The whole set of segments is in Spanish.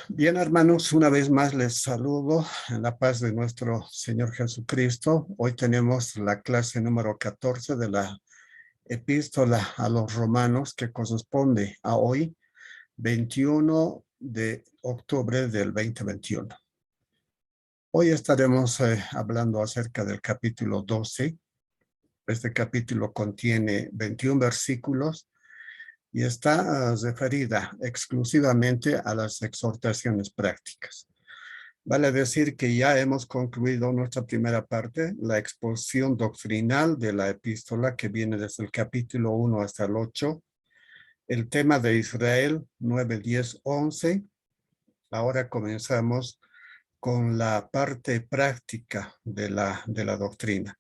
Bien, hermanos, una vez más les saludo en la paz de nuestro Señor Jesucristo. Hoy tenemos la clase número 14 de la epístola a los romanos que corresponde a hoy, 21 de octubre del 2021. Hoy estaremos hablando acerca del capítulo 12. Este capítulo contiene 21 versículos y está referida exclusivamente a las exhortaciones prácticas. Vale decir que ya hemos concluido nuestra primera parte, la exposición doctrinal de la epístola que viene desde el capítulo 1 hasta el 8, el tema de Israel 9, 10, 11. Ahora comenzamos con la parte práctica de la doctrina.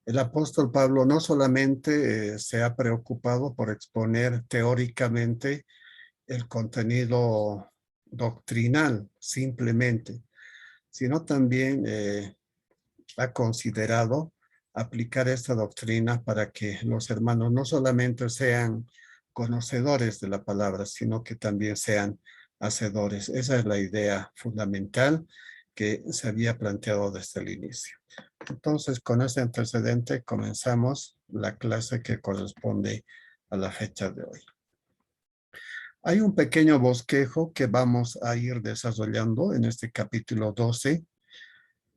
El apóstol Pablo no solamente se ha preocupado por exponer teóricamente el contenido doctrinal simplemente, sino también ha considerado aplicar esta doctrina para que los hermanos no solamente sean conocedores de la palabra, sino que también sean hacedores. Esa es la idea fundamental que se había planteado desde el inicio. Entonces, con ese antecedente, comenzamos la clase que corresponde a la fecha de hoy. Hay un pequeño bosquejo que vamos a ir desarrollando en este capítulo 12.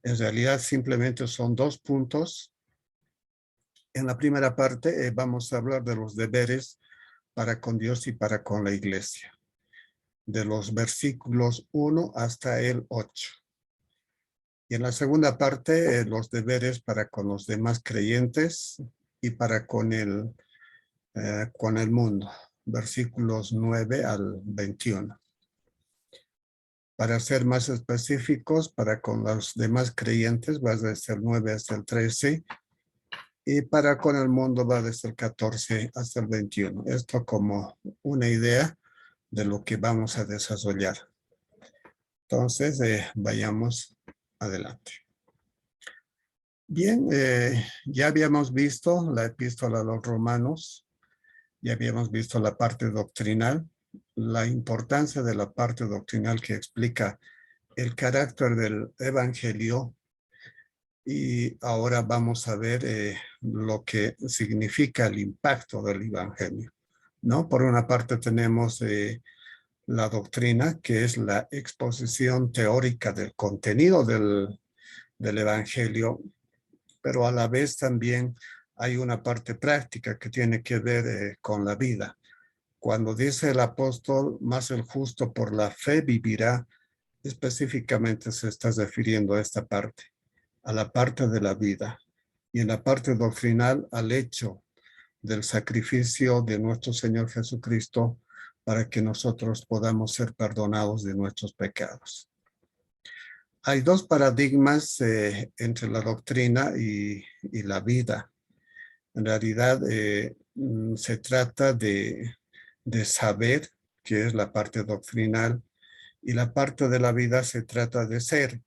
En realidad, simplemente son 2 puntos. En la primera parte vamos a hablar de los deberes para con Dios y para con la iglesia, de los versículos 1 hasta el 8. Y en la segunda parte, los deberes para con los demás creyentes y para con el mundo, versículos 9 al 21. Para ser más específicos, para con los demás creyentes va desde el 9 hasta el 13, y para con el mundo va desde el 14 hasta el 21. Esto como una idea de lo que vamos a desarrollar. Entonces, vayamos adelante. Bien, ya habíamos visto la epístola a los romanos, ya habíamos visto la parte doctrinal, la importancia de la parte doctrinal que explica el carácter del evangelio, y ahora vamos a ver lo que significa el impacto del evangelio, ¿no? Por una parte tenemos la doctrina, que es la exposición teórica del contenido del evangelio, pero a la vez también hay una parte práctica que tiene que ver con la vida. Cuando dice el apóstol, más el justo por la fe vivirá, específicamente se está refiriendo a esta parte, a la parte de la vida, y en la parte doctrinal al hecho del sacrificio de nuestro Señor Jesucristo para que nosotros podamos ser perdonados de nuestros pecados. Hay 2 paradigmas entre la doctrina y la vida. En realidad se trata de saber, que es la parte doctrinal, y la parte de la vida se trata de ser.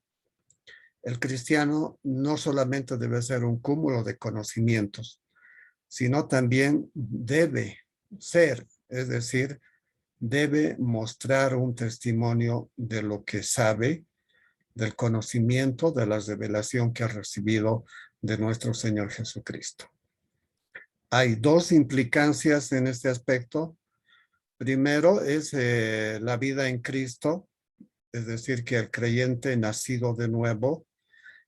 El cristiano no solamente debe ser un cúmulo de conocimientos, sino también debe ser, es decir, debe mostrar un testimonio de lo que sabe, del conocimiento, de la revelación que ha recibido de nuestro Señor Jesucristo. Hay 2 implicancias en este aspecto. Primero es la vida en Cristo, es decir, que el creyente nacido de nuevo,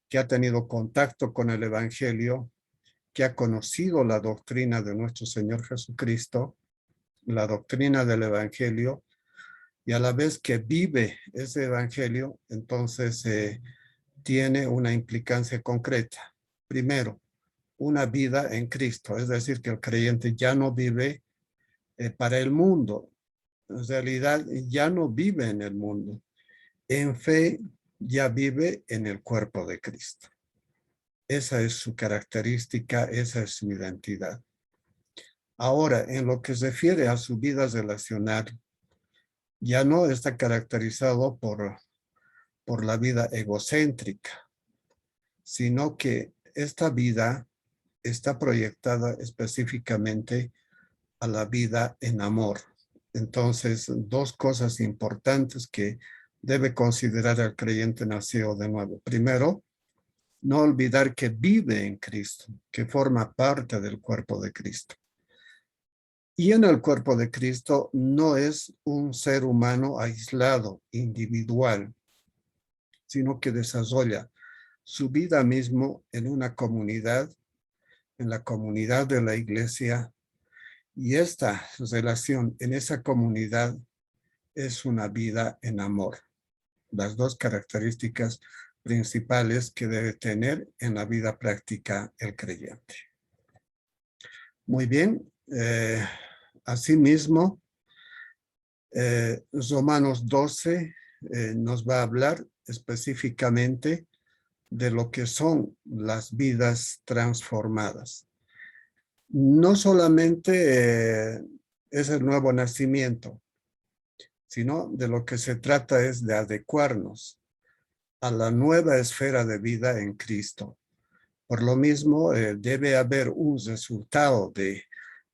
que ha tenido contacto con el evangelio, que ha conocido la doctrina de nuestro Señor Jesucristo, la doctrina del evangelio, y a la vez que vive ese evangelio, entonces tiene una implicancia concreta. Primero, una vida en Cristo, es decir, que el creyente ya no vive para el mundo. En realidad, ya no vive en el mundo. En fe, ya vive en el cuerpo de Cristo. Esa es su característica, esa es su identidad. Ahora, en lo que se refiere a su vida relacional, ya no está caracterizado por la vida egocéntrica, sino que esta vida está proyectada específicamente a la vida en amor. Entonces, 2 cosas importantes que debe considerar al creyente nacido de nuevo? Primero, no olvidar que vive en Cristo, que forma parte del cuerpo de Cristo. Y en el cuerpo de Cristo no es un ser humano aislado, individual, sino que desarrolla su vida mismo en una comunidad, en la comunidad de la iglesia, y esta relación en esa comunidad es una vida en amor. Las dos características principales que debe tener en la vida práctica el creyente. Muy bien, asimismo, Romanos 12 nos va a hablar específicamente de lo que son las vidas transformadas. No solamente es el nuevo nacimiento, sino de lo que se trata es de adecuarnos a la nueva esfera de vida en Cristo. Por lo mismo, debe haber un resultado de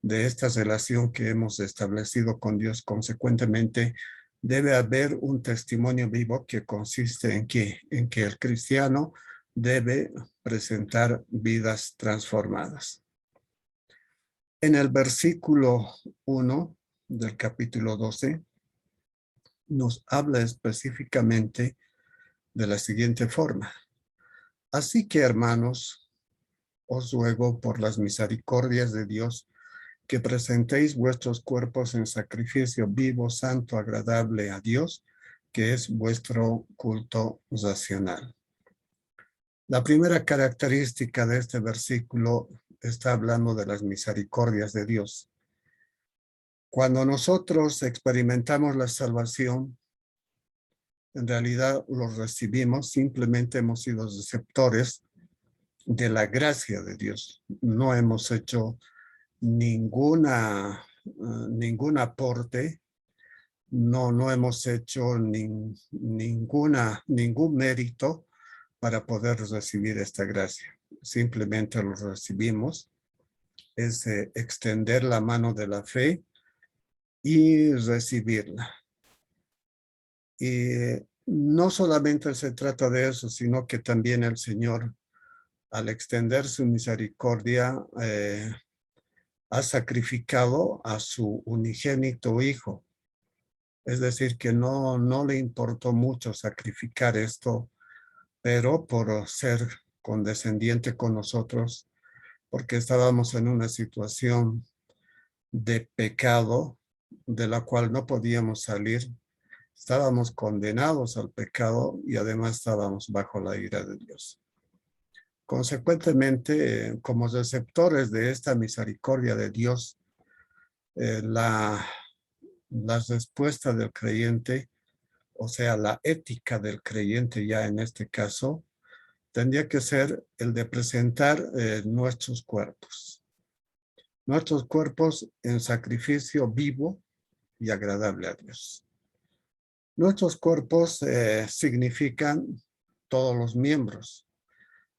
esta relación que hemos establecido con Dios. Consecuentemente, debe haber un testimonio vivo que consiste en que el cristiano debe presentar vidas transformadas. En el versículo 1 del capítulo 12, nos habla específicamente de la siguiente forma. Así que, hermanos, os ruego por las misericordias de Dios que presentéis vuestros cuerpos en sacrificio vivo, santo, agradable a Dios, que es vuestro culto racional. La primera característica de este versículo está hablando de las misericordias de Dios. Cuando nosotros experimentamos la salvación, en realidad lo recibimos, simplemente hemos sido receptores de la gracia de Dios. No hemos hecho ningún aporte, no hemos hecho ningún mérito para poder recibir esta gracia. Simplemente lo recibimos, es extender la mano de la fe y recibirla. Y no solamente se trata de eso, sino que también el Señor, al extender su misericordia, ha sacrificado a su unigénito Hijo. Es decir, que no le importó mucho sacrificar esto, pero por ser condescendiente con nosotros, porque estábamos en una situación de pecado de la cual no podíamos salir. Estábamos condenados al pecado y además estábamos bajo la ira de Dios. Consecuentemente, como receptores de esta misericordia de Dios, la respuesta del creyente, o sea, la ética del creyente ya en este caso, tendría que ser el de presentar nuestros cuerpos en sacrificio vivo y agradable a Dios. Nuestros cuerpos significan todos los miembros.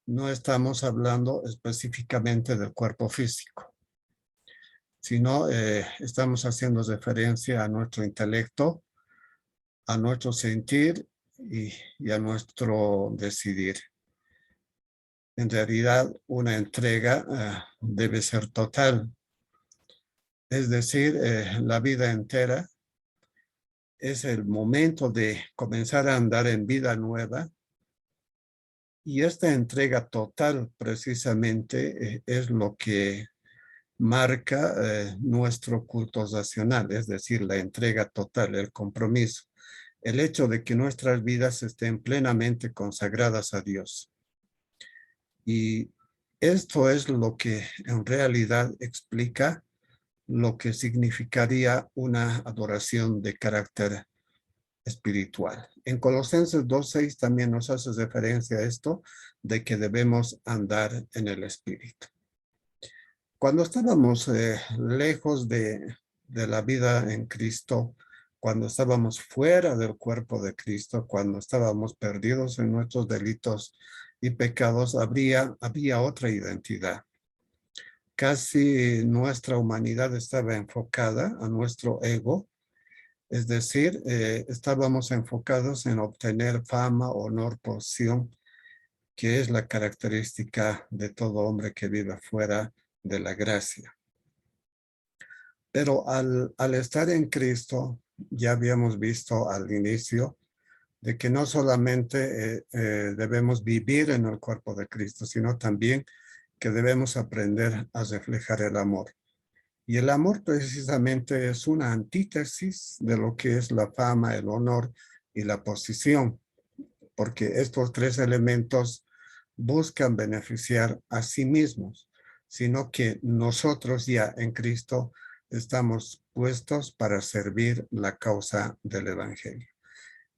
No estamos hablando específicamente del cuerpo físico, sino estamos haciendo referencia a nuestro intelecto, a nuestro sentir y a nuestro decidir. En realidad, una entrega debe ser total. Es decir, la vida entera es el momento de comenzar a andar en vida nueva. Y esta entrega total precisamente es lo que marca nuestro culto racional, es decir, la entrega total, el compromiso, el hecho de que nuestras vidas estén plenamente consagradas a Dios. Y esto es lo que en realidad explica lo que significaría una adoración de carácter espiritual. En Colosenses 2:6 también nos hace referencia a esto de que debemos andar en el espíritu. Cuando estábamos lejos de la vida en Cristo, cuando estábamos fuera del cuerpo de Cristo, cuando estábamos perdidos en nuestros delitos y pecados, había otra identidad. Casi nuestra humanidad estaba enfocada a nuestro ego, Es decir, estábamos enfocados en obtener fama, honor, posición, que es la característica de todo hombre que vive fuera de la gracia. Pero al estar en Cristo, ya habíamos visto al inicio de que no solamente debemos vivir en el cuerpo de Cristo, sino también que debemos aprender a reflejar el amor. Y el amor precisamente es una antítesis de lo que es la fama, el honor y la posición, porque estos tres elementos buscan beneficiar a sí mismos, sino que nosotros ya en Cristo estamos puestos para servir la causa del Evangelio.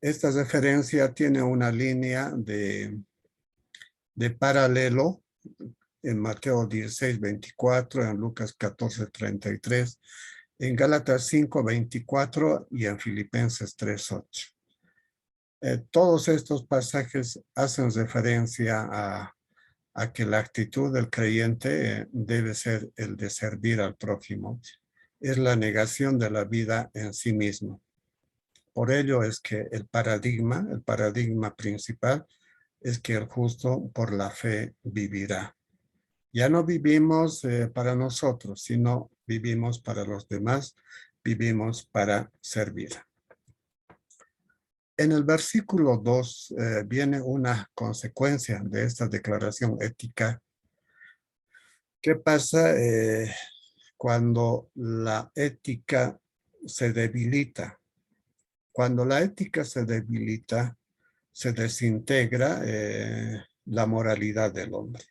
Esta referencia tiene una línea de paralelo en Mateo 16:24, en Lucas 14:33, en Gálatas 5:24 y en Filipenses 3:8. Todos estos pasajes hacen referencia a que la actitud del creyente debe ser el de servir al prójimo. Es la negación de la vida en sí mismo. Por ello es que el paradigma principal es que el justo por la fe vivirá. Ya no vivimos para nosotros, sino vivimos para los demás, vivimos para servir. En el versículo 2 viene una consecuencia de esta declaración ética. ¿Qué pasa cuando la ética se debilita? Cuando la ética se debilita, se desintegra la moralidad del hombre.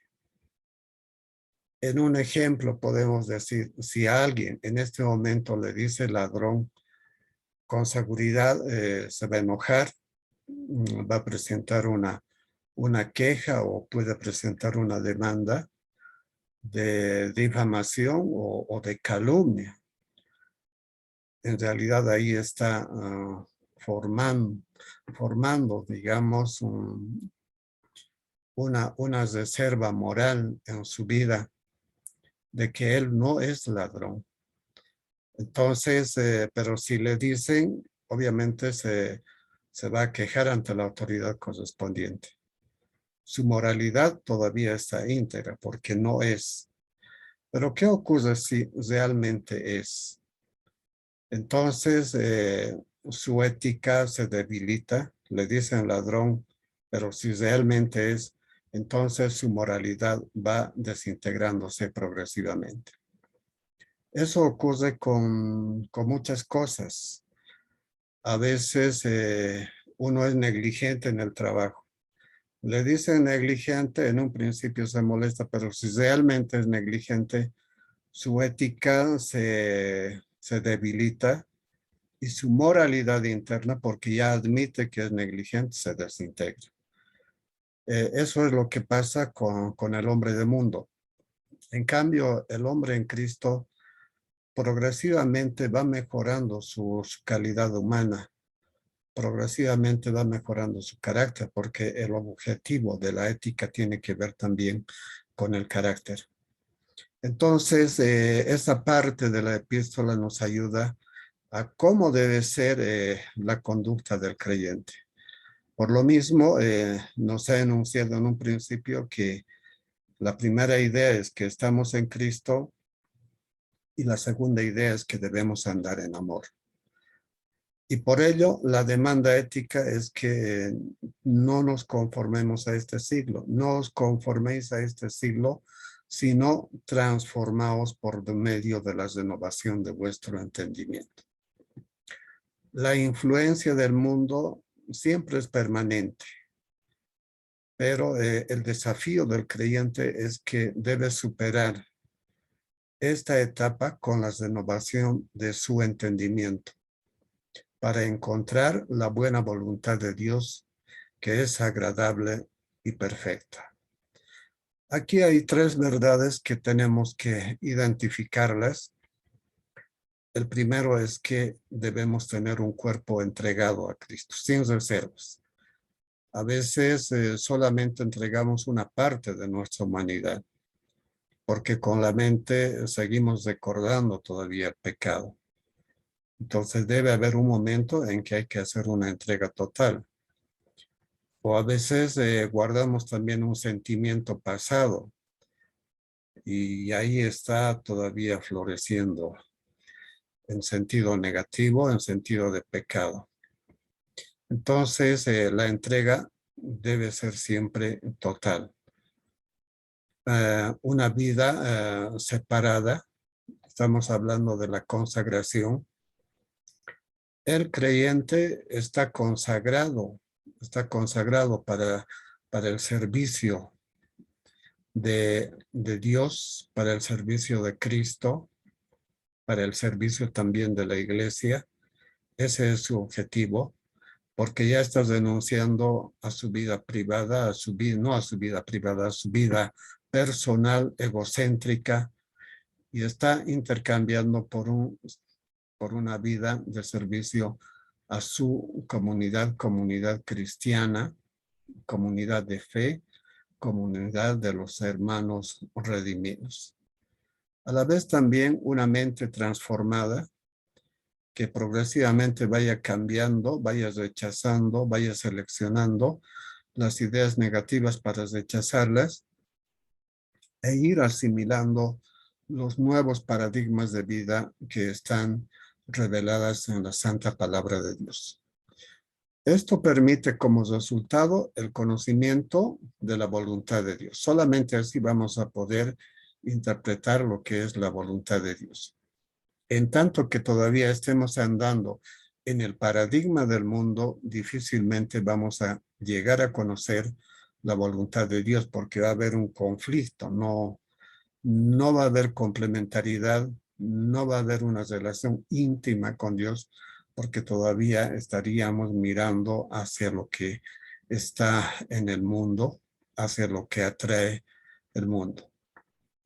En un ejemplo podemos decir, si a alguien en este momento le dice ladrón, con seguridad se va a enojar, va a presentar una queja o puede presentar una demanda de difamación o de calumnia. En realidad ahí está formando, digamos, una reserva moral en su vida de que él no es ladrón. Entonces, pero si le dicen, obviamente se va a quejar ante la autoridad correspondiente. Su moralidad todavía está íntegra porque no es. Pero ¿qué ocurre si realmente es? Entonces, su ética se debilita, le dicen ladrón, pero si realmente es, entonces su moralidad va desintegrándose progresivamente. Eso ocurre con muchas cosas. A veces uno es negligente en el trabajo. Le dicen negligente, en un principio se molesta, pero si realmente es negligente, su ética se debilita y su moralidad interna, porque ya admite que es negligente, se desintegra. Eso es lo que pasa con el hombre del mundo. En cambio, el hombre en Cristo progresivamente va mejorando su calidad humana, progresivamente va mejorando su carácter, porque el objetivo de la ética tiene que ver también con el carácter. Entonces, esa parte de la epístola nos ayuda a cómo debe ser la conducta del creyente. Por lo mismo, nos ha enunciado en un principio que la primera idea es que estamos en Cristo y la segunda idea es que debemos andar en amor. Y por ello, la demanda ética es que no nos conformemos a este siglo. No os conforméis a este siglo, sino transformaos por medio de la renovación de vuestro entendimiento. La influencia del mundo siempre es permanente, pero el desafío del creyente es que debe superar esta etapa con la renovación de su entendimiento para encontrar la buena voluntad de Dios, que es agradable y perfecta. Aquí hay tres verdades que tenemos que identificarlas. El primero es que debemos tener un cuerpo entregado a Cristo, sin reservas. A veces solamente entregamos una parte de nuestra humanidad, porque con la mente seguimos recordando todavía el pecado. Entonces debe haber un momento en que hay que hacer una entrega total. O a veces guardamos también un sentimiento pasado y ahí está todavía floreciendo en sentido negativo, en sentido de pecado. Entonces la entrega debe ser siempre total. Una vida separada, estamos hablando de la consagración. El creyente está consagrado para el servicio de Dios, para el servicio de Cristo, para el servicio también de la iglesia. Ese es su objetivo, porque ya estás renunciando a su vida privada, a su vida, no a su vida privada, a su vida personal, egocéntrica, y está intercambiando por una vida de servicio a su comunidad cristiana, comunidad de fe, comunidad de los hermanos redimidos. A la vez también una mente transformada que progresivamente vaya cambiando, vaya rechazando, vaya seleccionando las ideas negativas para rechazarlas e ir asimilando los nuevos paradigmas de vida que están reveladas en la santa palabra de Dios. Esto permite como resultado el conocimiento de la voluntad de Dios. Solamente así vamos a poder interpretar lo que es la voluntad de Dios. En tanto que todavía estemos andando en el paradigma del mundo, difícilmente vamos a llegar a conocer la voluntad de Dios porque va a haber un conflicto, no va a haber complementariedad, no va a haber una relación íntima con Dios, porque todavía estaríamos mirando hacia lo que está en el mundo, hacia lo que atrae el mundo.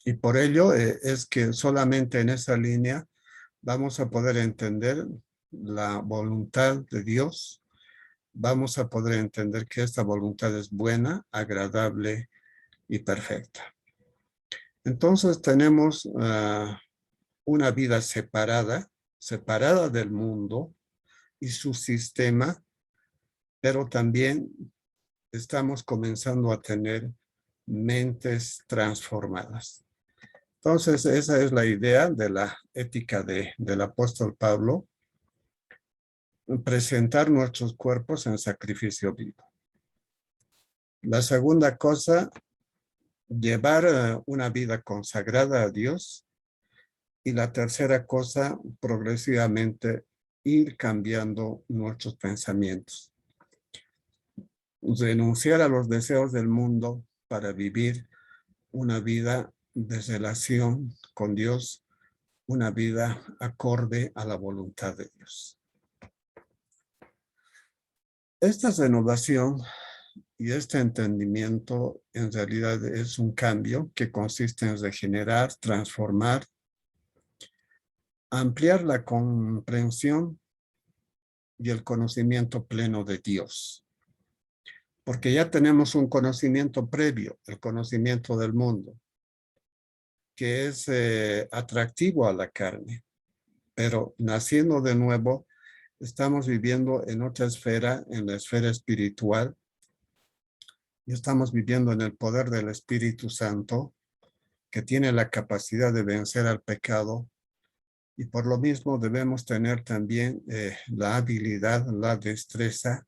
Y por ello es que solamente en esa línea vamos a poder entender la voluntad de Dios, vamos a poder entender que esta voluntad es buena, agradable y perfecta. Entonces tenemos una vida separada del mundo y su sistema, pero también estamos comenzando a tener mentes transformadas. Entonces, esa es la idea de la ética del apóstol Pablo, presentar nuestros cuerpos en sacrificio vivo. La segunda cosa, llevar una vida consagrada a Dios. Y la tercera cosa, progresivamente ir cambiando nuestros pensamientos. Renunciar a los deseos del mundo para vivir una vida de relación con Dios, una vida acorde a la voluntad de Dios. Esta renovación y este entendimiento en realidad es un cambio que consiste en regenerar, transformar, ampliar la comprensión y el conocimiento pleno de Dios. Porque ya tenemos un conocimiento previo, el conocimiento del mundo, que es atractivo a la carne. Pero naciendo de nuevo, estamos viviendo en otra esfera, en la esfera espiritual, y estamos viviendo en el poder del Espíritu Santo, que tiene la capacidad de vencer al pecado, y por lo mismo debemos tener también la habilidad, la destreza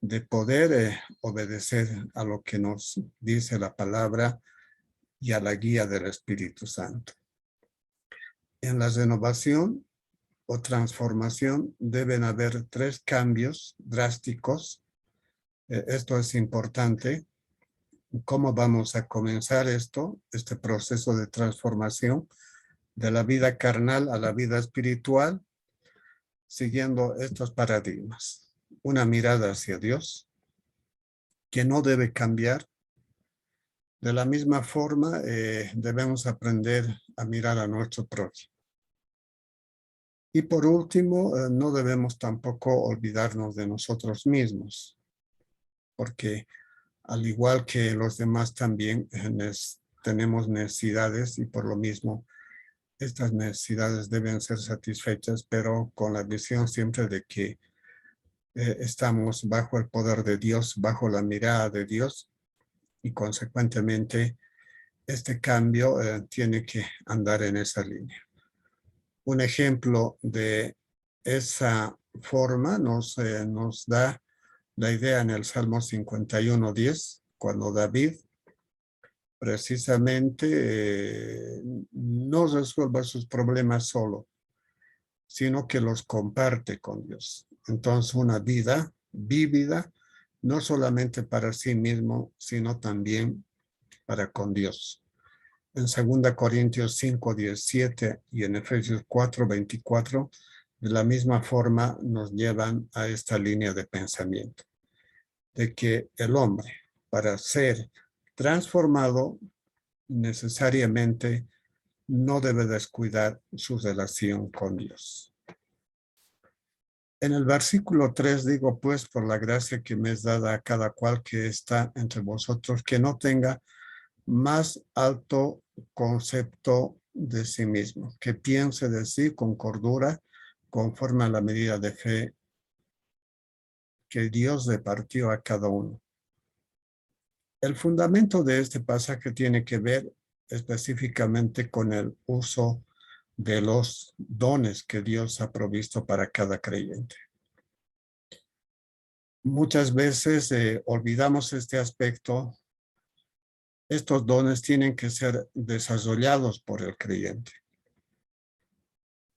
de poder obedecer a lo que nos dice la palabra y a la guía del Espíritu Santo. En la renovación o transformación deben haber 3 cambios drásticos. Esto es importante. ¿Cómo vamos a comenzar este proceso de transformación de la vida carnal a la vida espiritual? Siguiendo estos paradigmas. Una mirada hacia Dios, que no debe cambiar. De la misma forma, debemos aprender a mirar a nuestro prójimo. Y por último, no debemos tampoco olvidarnos de nosotros mismos, porque al igual que los demás también tenemos necesidades y por lo mismo estas necesidades deben ser satisfechas, pero con la visión siempre de que estamos bajo el poder de Dios, bajo la mirada de Dios, y consecuentemente este cambio tiene que andar en esa línea. Un ejemplo de esa forma nos da la idea en el Salmo 51:10, cuando David precisamente no resuelve sus problemas solo, sino que los comparte con Dios. Entonces, una vida vívida, no solamente para sí mismo, sino también para con Dios. En 2 Corintios 5:17 y en Efesios 4:24, de la misma forma nos llevan a esta línea de pensamiento, de que el hombre, para ser transformado, necesariamente no debe descuidar su relación con Dios. En el versículo 3 digo, pues, por la gracia que me es dada a cada cual que está entre vosotros, que no tenga más alto concepto de sí mismo, que piense de sí con cordura, conforme a la medida de fe que Dios repartió a cada uno. El fundamento de este pasaje tiene que ver específicamente con el uso de los dones que Dios ha provisto para cada creyente. Muchas veces olvidamos este aspecto. Estos dones tienen que ser desarrollados por el creyente.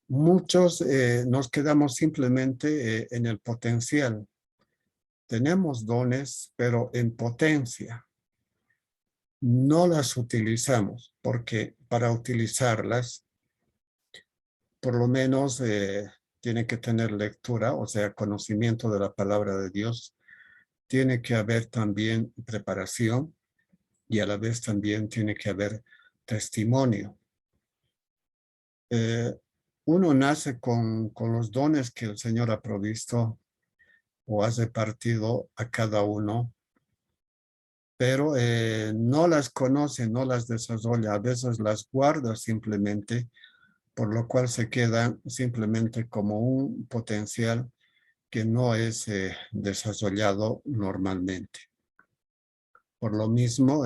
Muchos nos quedamos simplemente en el potencial. Tenemos dones, pero en potencia. No las utilizamos porque para utilizarlas, por lo menos tiene que tener lectura, o sea, conocimiento de la palabra de Dios. Tiene que haber también preparación y a la vez también tiene que haber testimonio. Uno nace con los dones que el Señor ha provisto o ha repartido a cada uno, pero no las conoce, no las desarrolla, a veces las guarda simplemente, por lo cual se quedan simplemente como un potencial que no es desarrollado normalmente. Por lo mismo,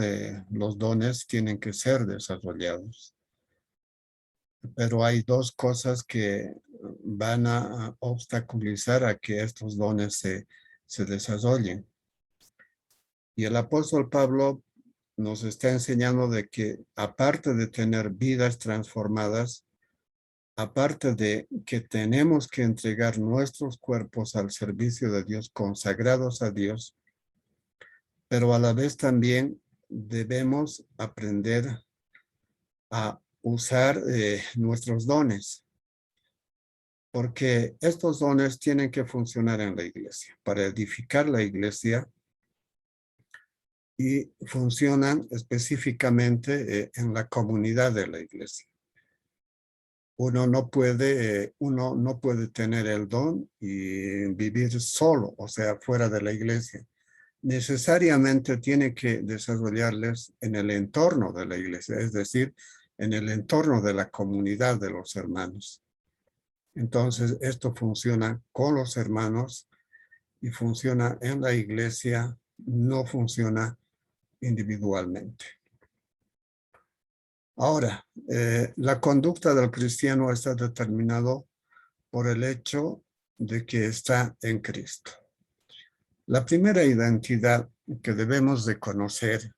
los dones tienen que ser desarrollados. Pero hay dos cosas que van a obstaculizar a que estos dones se desarrollen. Y el apóstol Pablo nos está enseñando de que aparte de tener vidas transformadas, aparte de que tenemos que entregar nuestros cuerpos al servicio de Dios, consagrados a Dios, pero a la vez también debemos aprender a usar nuestros dones, porque estos dones tienen que funcionar en la iglesia, para edificar la iglesia, y funcionan específicamente en la comunidad de la iglesia. Uno no puede tener el don y vivir solo, o sea, fuera de la iglesia. Necesariamente tiene que desarrollarles en el entorno de la iglesia, es decir, en el entorno de la comunidad de los hermanos. Entonces, esto funciona con los hermanos y funciona en la iglesia, no funciona individualmente. Ahora, la conducta del cristiano está determinado por el hecho de que está en Cristo. La primera identidad que debemos de conocer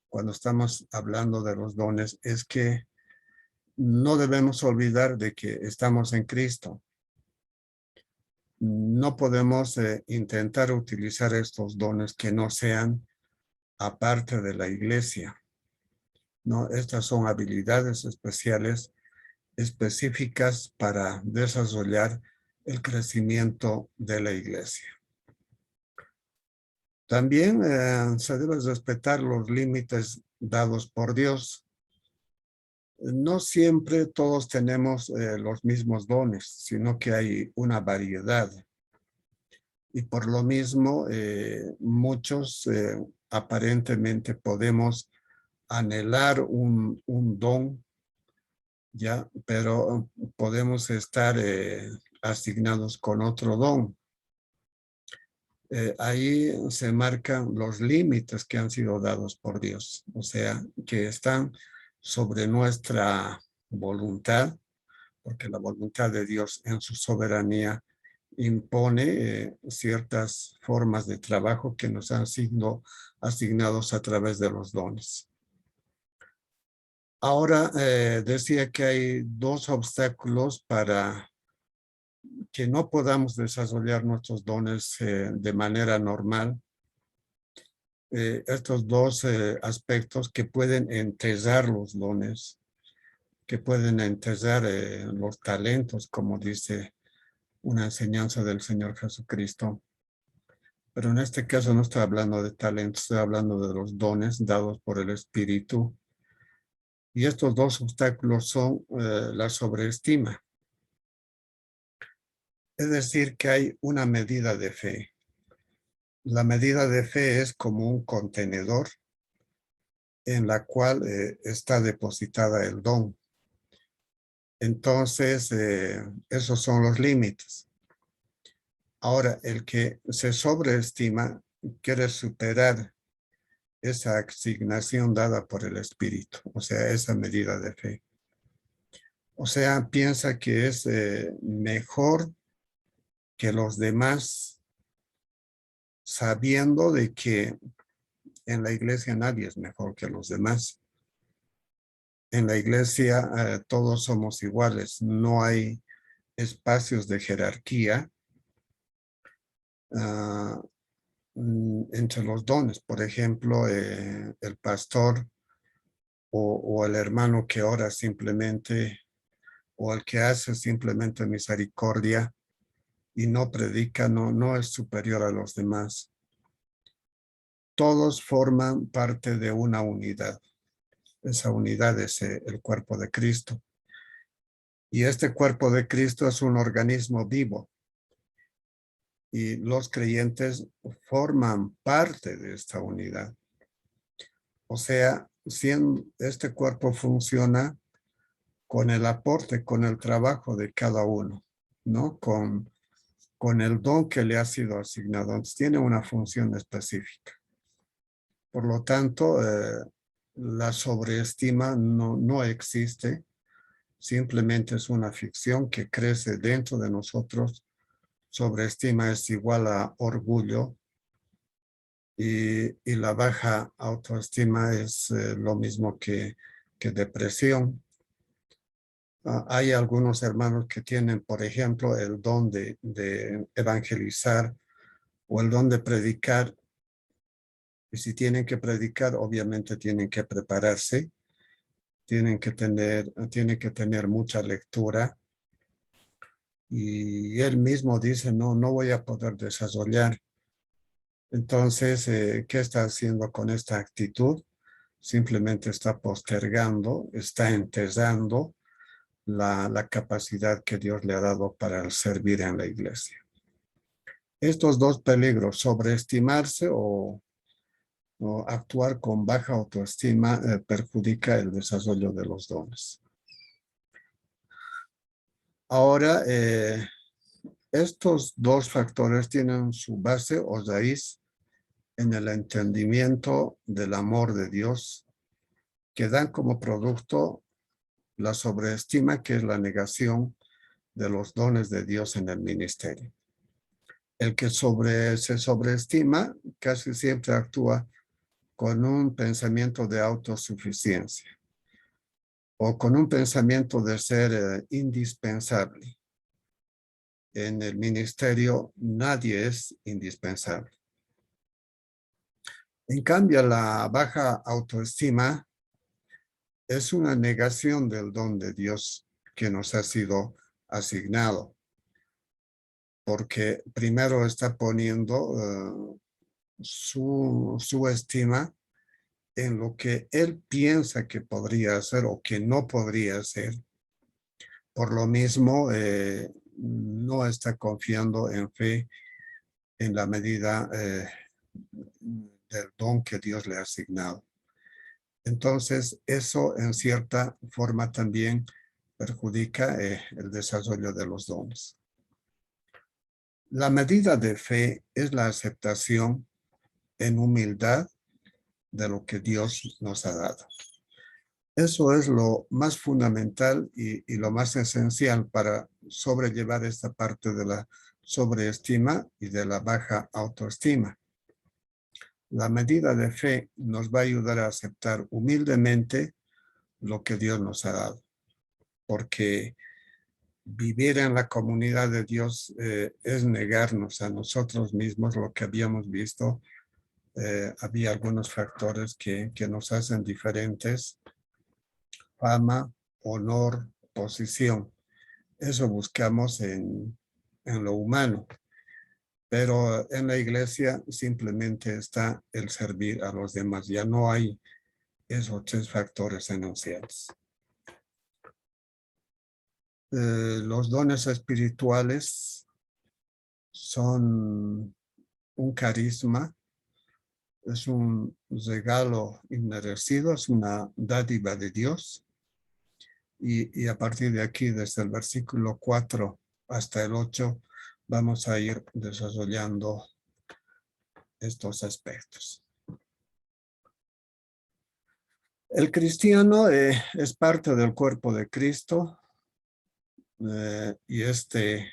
cuando estamos hablando de los dones es que no debemos olvidar de que estamos en Cristo. No podemos intentar utilizar estos dones que no sean aparte de la iglesia. No, estas son habilidades especiales, específicas para desarrollar el crecimiento de la iglesia. También se deben respetar los límites dados por Dios. No siempre todos tenemos los mismos dones, sino que hay una variedad. Y por lo mismo, muchos aparentemente podemos anhelar un don ya, pero podemos estar asignados con otro don. Ahí se marcan los límites que han sido dados por Dios, o sea, que están sobre nuestra voluntad, porque la voluntad de Dios en su soberanía impone ciertas formas de trabajo que nos han sido asignados a través de los dones. Ahora, decía que hay dos obstáculos para que no podamos desarrollar nuestros dones de manera normal. Estos dos aspectos que pueden enterrar los dones, que pueden enterrar los talentos, como dice una enseñanza del Señor Jesucristo. Pero en este caso no estoy hablando de talentos, estoy hablando de los dones dados por el Espíritu. Y estos dos obstáculos son la sobreestima. Es decir, que hay una medida de fe. La medida de fe es como un contenedor en la cual está depositada el don. Entonces, esos son los límites. Ahora, el que se sobreestima quiere superar esa asignación dada por el Espíritu, o sea, esa medida de fe. O sea, piensa que es mejor que los demás, sabiendo de que en la iglesia nadie es mejor que los demás. En la iglesia todos somos iguales, no hay espacios de jerarquía entre los dones. Por ejemplo, el pastor o el hermano que ora simplemente, o el que hace simplemente misericordia y no predica, no es superior a los demás. Todos forman parte de una unidad. Esa unidad es el cuerpo de Cristo. Y este cuerpo de Cristo es un organismo vivo. Y los creyentes forman parte de esta unidad. O sea, si este cuerpo funciona con el aporte, con el trabajo de cada uno, ¿no? Con el don que le ha sido asignado. Entonces, tiene una función específica. Por lo tanto, la sobreestima no existe, simplemente es una ficción que crece dentro de nosotros. Sobreestima es igual a orgullo y la baja autoestima es lo mismo que depresión. Hay algunos hermanos que tienen, por ejemplo, el don de evangelizar o el don de predicar. Y si tienen que predicar, obviamente tienen que prepararse, tienen que tener mucha lectura. Y él mismo dice, no voy a poder desarrollar. Entonces, ¿qué está haciendo con esta actitud? Simplemente está postergando, está enterrando la capacidad que Dios le ha dado para servir en la iglesia. Estos dos peligros, sobreestimarse o actuar con baja autoestima, perjudica el desarrollo de los dones. Ahora, estos dos factores tienen su base o raíz en el entendimiento del amor de Dios, que dan como producto la sobreestima, que es la negación de los dones de Dios en el ministerio. El que se sobreestima casi siempre actúa con un pensamiento de autosuficiencia o con un pensamiento de ser indispensable. En el ministerio nadie es indispensable. En cambio, la baja autoestima es una negación del don de Dios que nos ha sido asignado, porque primero está poniendo su estima en lo que él piensa que podría hacer o que no podría hacer. Por lo mismo, no está confiando en fe en la medida del don que Dios le ha asignado. Entonces, eso en cierta forma también perjudica el desarrollo de los dones. La medida de fe es la aceptación en humildad de lo que Dios nos ha dado. Eso es lo más fundamental y lo más esencial para sobrellevar esta parte de la sobreestima y de la baja autoestima. La medida de fe nos va a ayudar a aceptar humildemente lo que Dios nos ha dado, porque vivir en la comunidad de Dios es negarnos a nosotros mismos lo que habíamos visto. Había algunos factores que nos hacen diferentes: fama, honor, posición. Eso buscamos en lo humano, pero en la iglesia simplemente está el servir a los demás. Ya no hay esos tres factores enunciados. Los dones espirituales son un carisma, es un regalo inmerecido, es una dádiva de Dios. Y a partir de aquí, desde el versículo 4 hasta el 8, vamos a ir desarrollando estos aspectos. El cristiano es parte del cuerpo de Cristo y este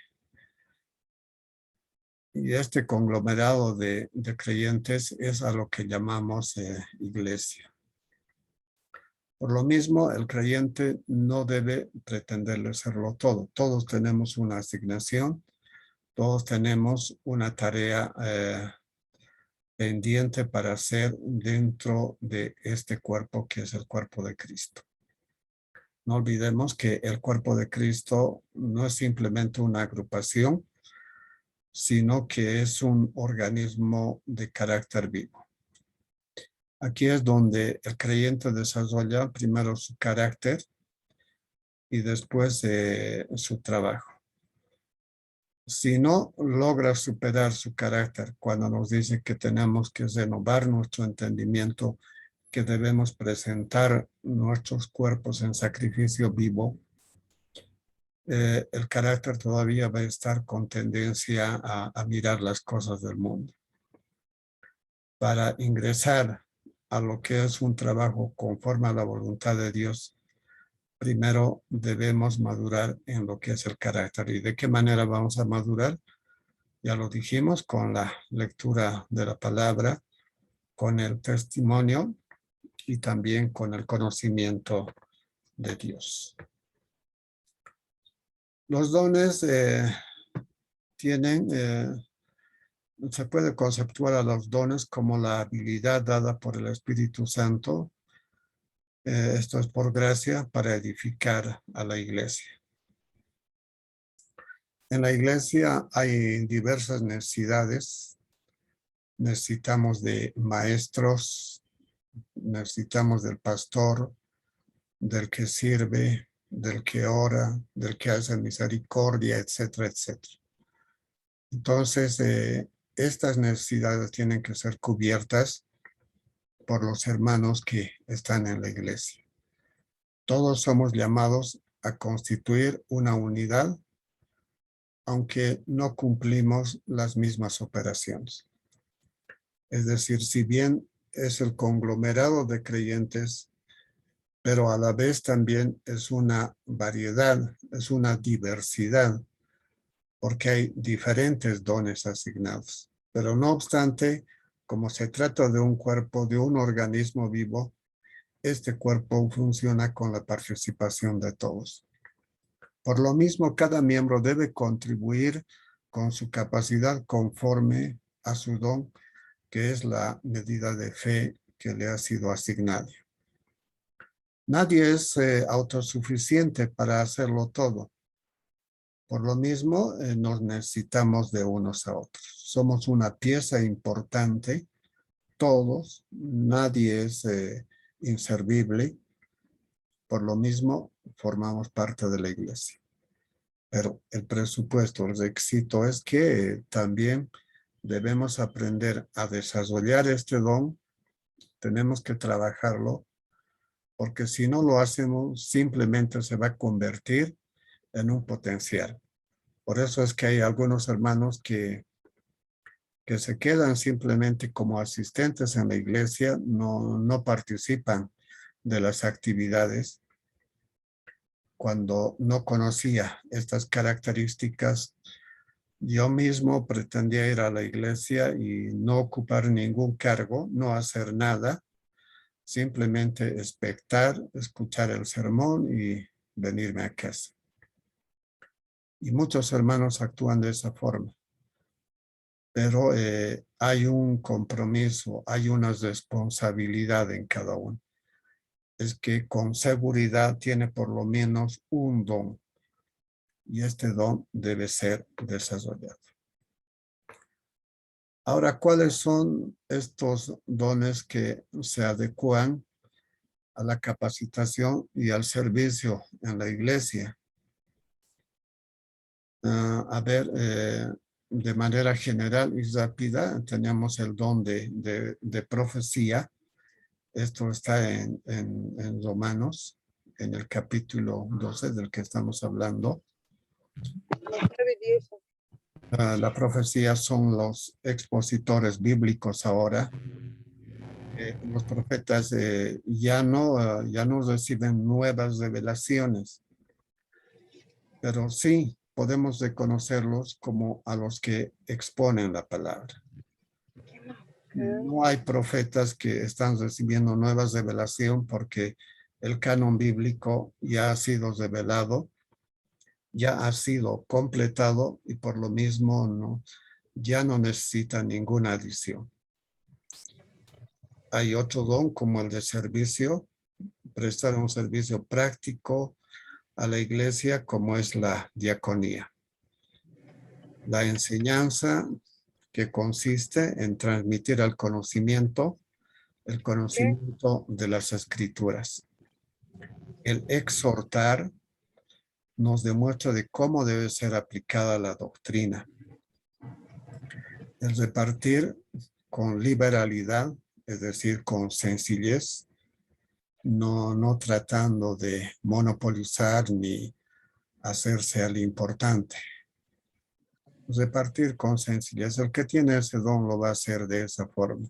conglomerado de creyentes es a lo que llamamos iglesia. Por lo mismo, el creyente no debe pretenderle serlo todo. Todos tenemos una asignación, todos tenemos una tarea pendiente para hacer dentro de este cuerpo que es el cuerpo de Cristo. No olvidemos que el cuerpo de Cristo no es simplemente una agrupación, sino que es un organismo de carácter vivo. Aquí es donde el creyente desarrolla primero su carácter y después su trabajo. Si no logra superar su carácter cuando nos dice que tenemos que renovar nuestro entendimiento, que debemos presentar nuestros cuerpos en sacrificio vivo, el carácter todavía va a estar con tendencia a mirar las cosas del mundo. Para ingresar a lo que es un trabajo conforme a la voluntad de Dios, primero debemos madurar en lo que es el carácter. ¿Y de qué manera vamos a madurar? Ya lo dijimos, con la lectura de la palabra, con el testimonio y también con el conocimiento de Dios. Los dones se puede conceptuar a los dones como la habilidad dada por el Espíritu Santo. Esto es por gracia para edificar a la iglesia. En la iglesia hay diversas necesidades. Necesitamos de maestros, necesitamos del pastor, del que sirve, del que ora, del que hace misericordia, etcétera, etcétera. Entonces, estas necesidades tienen que ser cubiertas por los hermanos que están en la iglesia. Todos somos llamados a constituir una unidad, aunque no cumplimos las mismas operaciones. Es decir, si bien es el conglomerado de creyentes, pero a la vez también es una variedad, es una diversidad, porque hay diferentes dones asignados. Pero no obstante, como se trata de un cuerpo, de un organismo vivo, este cuerpo funciona con la participación de todos. Por lo mismo, cada miembro debe contribuir con su capacidad conforme a su don, que es la medida de fe que le ha sido asignada. Nadie es autosuficiente para hacerlo todo. Por lo mismo, nos necesitamos de unos a otros. Somos una pieza importante, todos, nadie es inservible. Por lo mismo, formamos parte de la iglesia. Pero el presupuesto, el requisito es que también debemos aprender a desarrollar este don, tenemos que trabajarlo, porque si no lo hacemos, simplemente se va a convertir en un potencial. Por eso es que hay algunos hermanos que se quedan simplemente como asistentes en la iglesia, no participan de las actividades. Cuando no conocía estas características, yo mismo pretendía ir a la iglesia y no ocupar ningún cargo, no hacer nada, simplemente expectar, escuchar el sermón y venirme a casa. Y muchos hermanos actúan de esa forma. Pero hay un compromiso, hay una responsabilidad en cada uno. Es que con seguridad tiene por lo menos un don. Y este don debe ser desarrollado. Ahora, ¿cuáles son estos dones que se adecuan a la capacitación y al servicio en la iglesia? De manera general y rápida, tenemos el don de profecía. Esto está en Romanos, en el capítulo 12 del que estamos hablando. La profecía son los expositores bíblicos ahora. Los profetas ya no reciben nuevas revelaciones, pero sí podemos reconocerlos como a los que exponen la palabra. No hay profetas que están recibiendo nuevas revelación porque el canon bíblico ya ha sido revelado, ya ha sido completado y por lo mismo ya no necesita ninguna adición. Hay otro don como el de servicio, prestar un servicio práctico a la iglesia como es la diaconía. La enseñanza que consiste en transmitir el conocimiento de las escrituras. El exhortar nos demuestra de cómo debe ser aplicada la doctrina. El repartir con liberalidad, es decir, con sencillez, no tratando de monopolizar ni hacerse al importante. Repartir con sencillez. El que tiene ese don lo va a hacer de esa forma.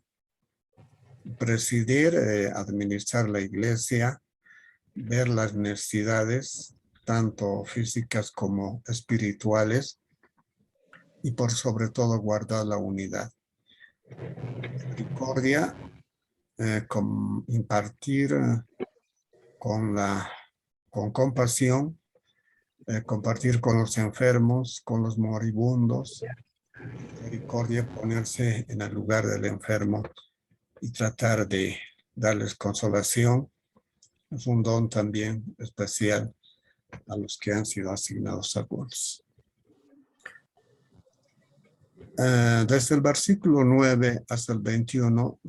Presidir, administrar la iglesia, ver las necesidades, tanto físicas como espirituales, y por sobre todo guardar la unidad. Misericordia, impartir con compasión, compartir con los enfermos, con los moribundos. Misericordia, ponerse en el lugar del enfermo y tratar de darles consolación. Es un don también especial a los que han sido asignados algunos. Desde el versículo 9 hasta el 21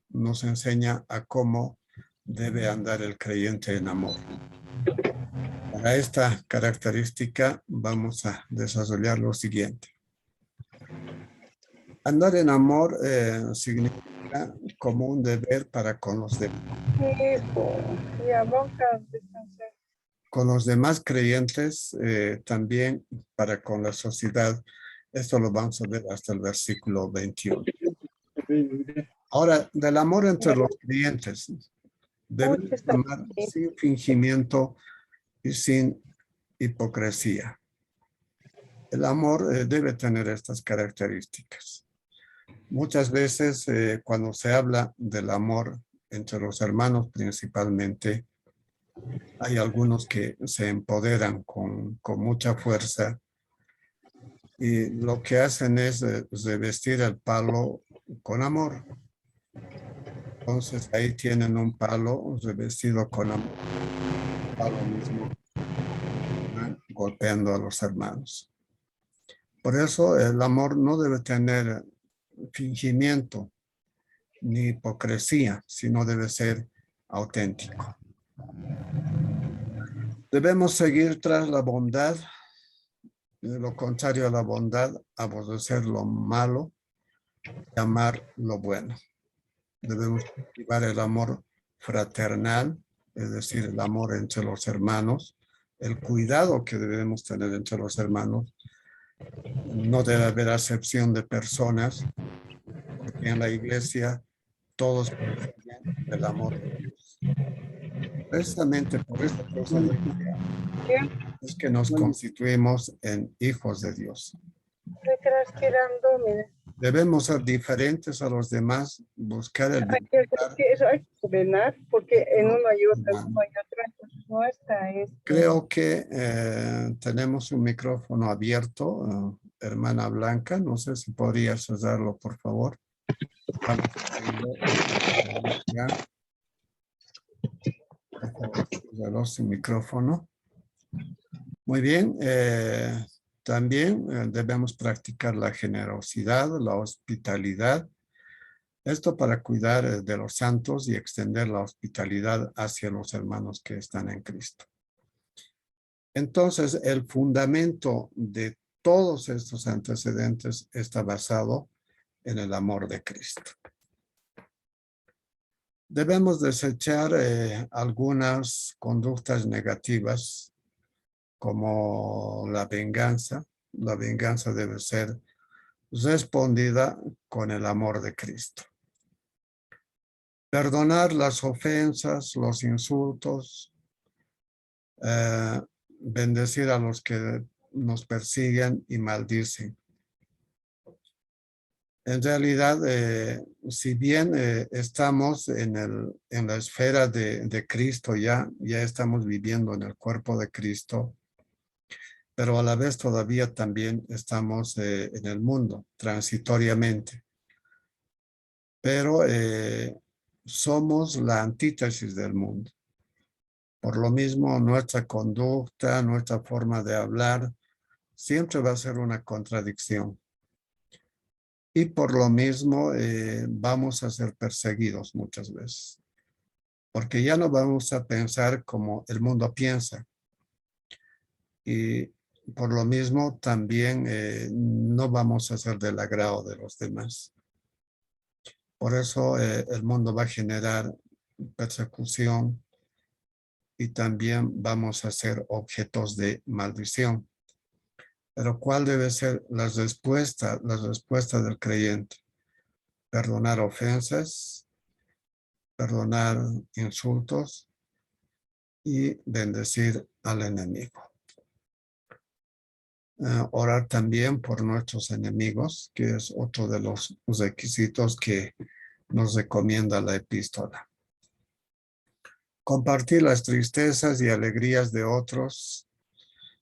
nos enseña a cómo debe andar el creyente en amor. Para esta característica vamos a desarrollar lo siguiente. Andar en amor significa como un deber para con los demás. Con los demás creyentes, también para con la sociedad. Esto lo vamos a ver hasta el versículo 21. Ahora, del amor entre los creyentes, debemos amar sin fingimiento y sin hipocresía. El amor debe tener estas características. Muchas veces cuando se habla del amor entre los hermanos principalmente, hay algunos que se empoderan con mucha fuerza y lo que hacen es revestir el palo con amor. Entonces ahí tienen un palo revestido con amor, un palo mismo, golpeando a los hermanos. Por eso el amor no debe tener fingimiento ni hipocresía, sino debe ser auténtico. Debemos seguir tras la bondad, de lo contrario a la bondad, aborrecer lo malo y amar lo bueno. Debemos cultivar el amor fraternal, es decir, el amor entre los hermanos, el cuidado que debemos tener entre los hermanos. No debe haber acepción de personas, porque en la iglesia todos persiguen el amor de Dios. Precisamente por esta cosa es que nos constituimos en hijos de Dios. Debemos ser diferentes a los demás, buscar el bienestar. Eso hay que ordenar porque en uno hay otro, en uno hay otro, entonces no está. Creo que tenemos un micrófono abierto, hermana Blanca. No sé si podrías cerrarlo, por favor. Vamos a ya. Por favor, cierralo sin micrófono. Muy bien. También debemos practicar la generosidad, la hospitalidad. Esto para cuidar de los santos y extender la hospitalidad hacia los hermanos que están en Cristo. Entonces, el fundamento de todos estos antecedentes está basado en el amor de Cristo. Debemos desechar algunas conductas negativas como la venganza. La venganza debe ser respondida con el amor de Cristo. Perdonar las ofensas, los insultos, bendecir a los que nos persiguen y maldicen. En realidad, si bien estamos en la esfera de Cristo, ya estamos viviendo en el cuerpo de Cristo, pero a la vez todavía también estamos en el mundo, transitoriamente. Pero somos la antítesis del mundo. Por lo mismo, nuestra conducta, nuestra forma de hablar, siempre va a ser una contradicción. Y por lo mismo vamos a ser perseguidos muchas veces. Porque ya no vamos a pensar como el mundo piensa. Y por lo mismo también no vamos a ser del agrado de los demás. Por eso el mundo va a generar persecución y también vamos a ser objetos de maldición. Pero ¿cuál debe ser la respuesta del creyente? Perdonar ofensas, perdonar insultos y bendecir al enemigo. Orar también por nuestros enemigos, que es otro de los requisitos que nos recomienda la epístola. Compartir las tristezas y alegrías de otros,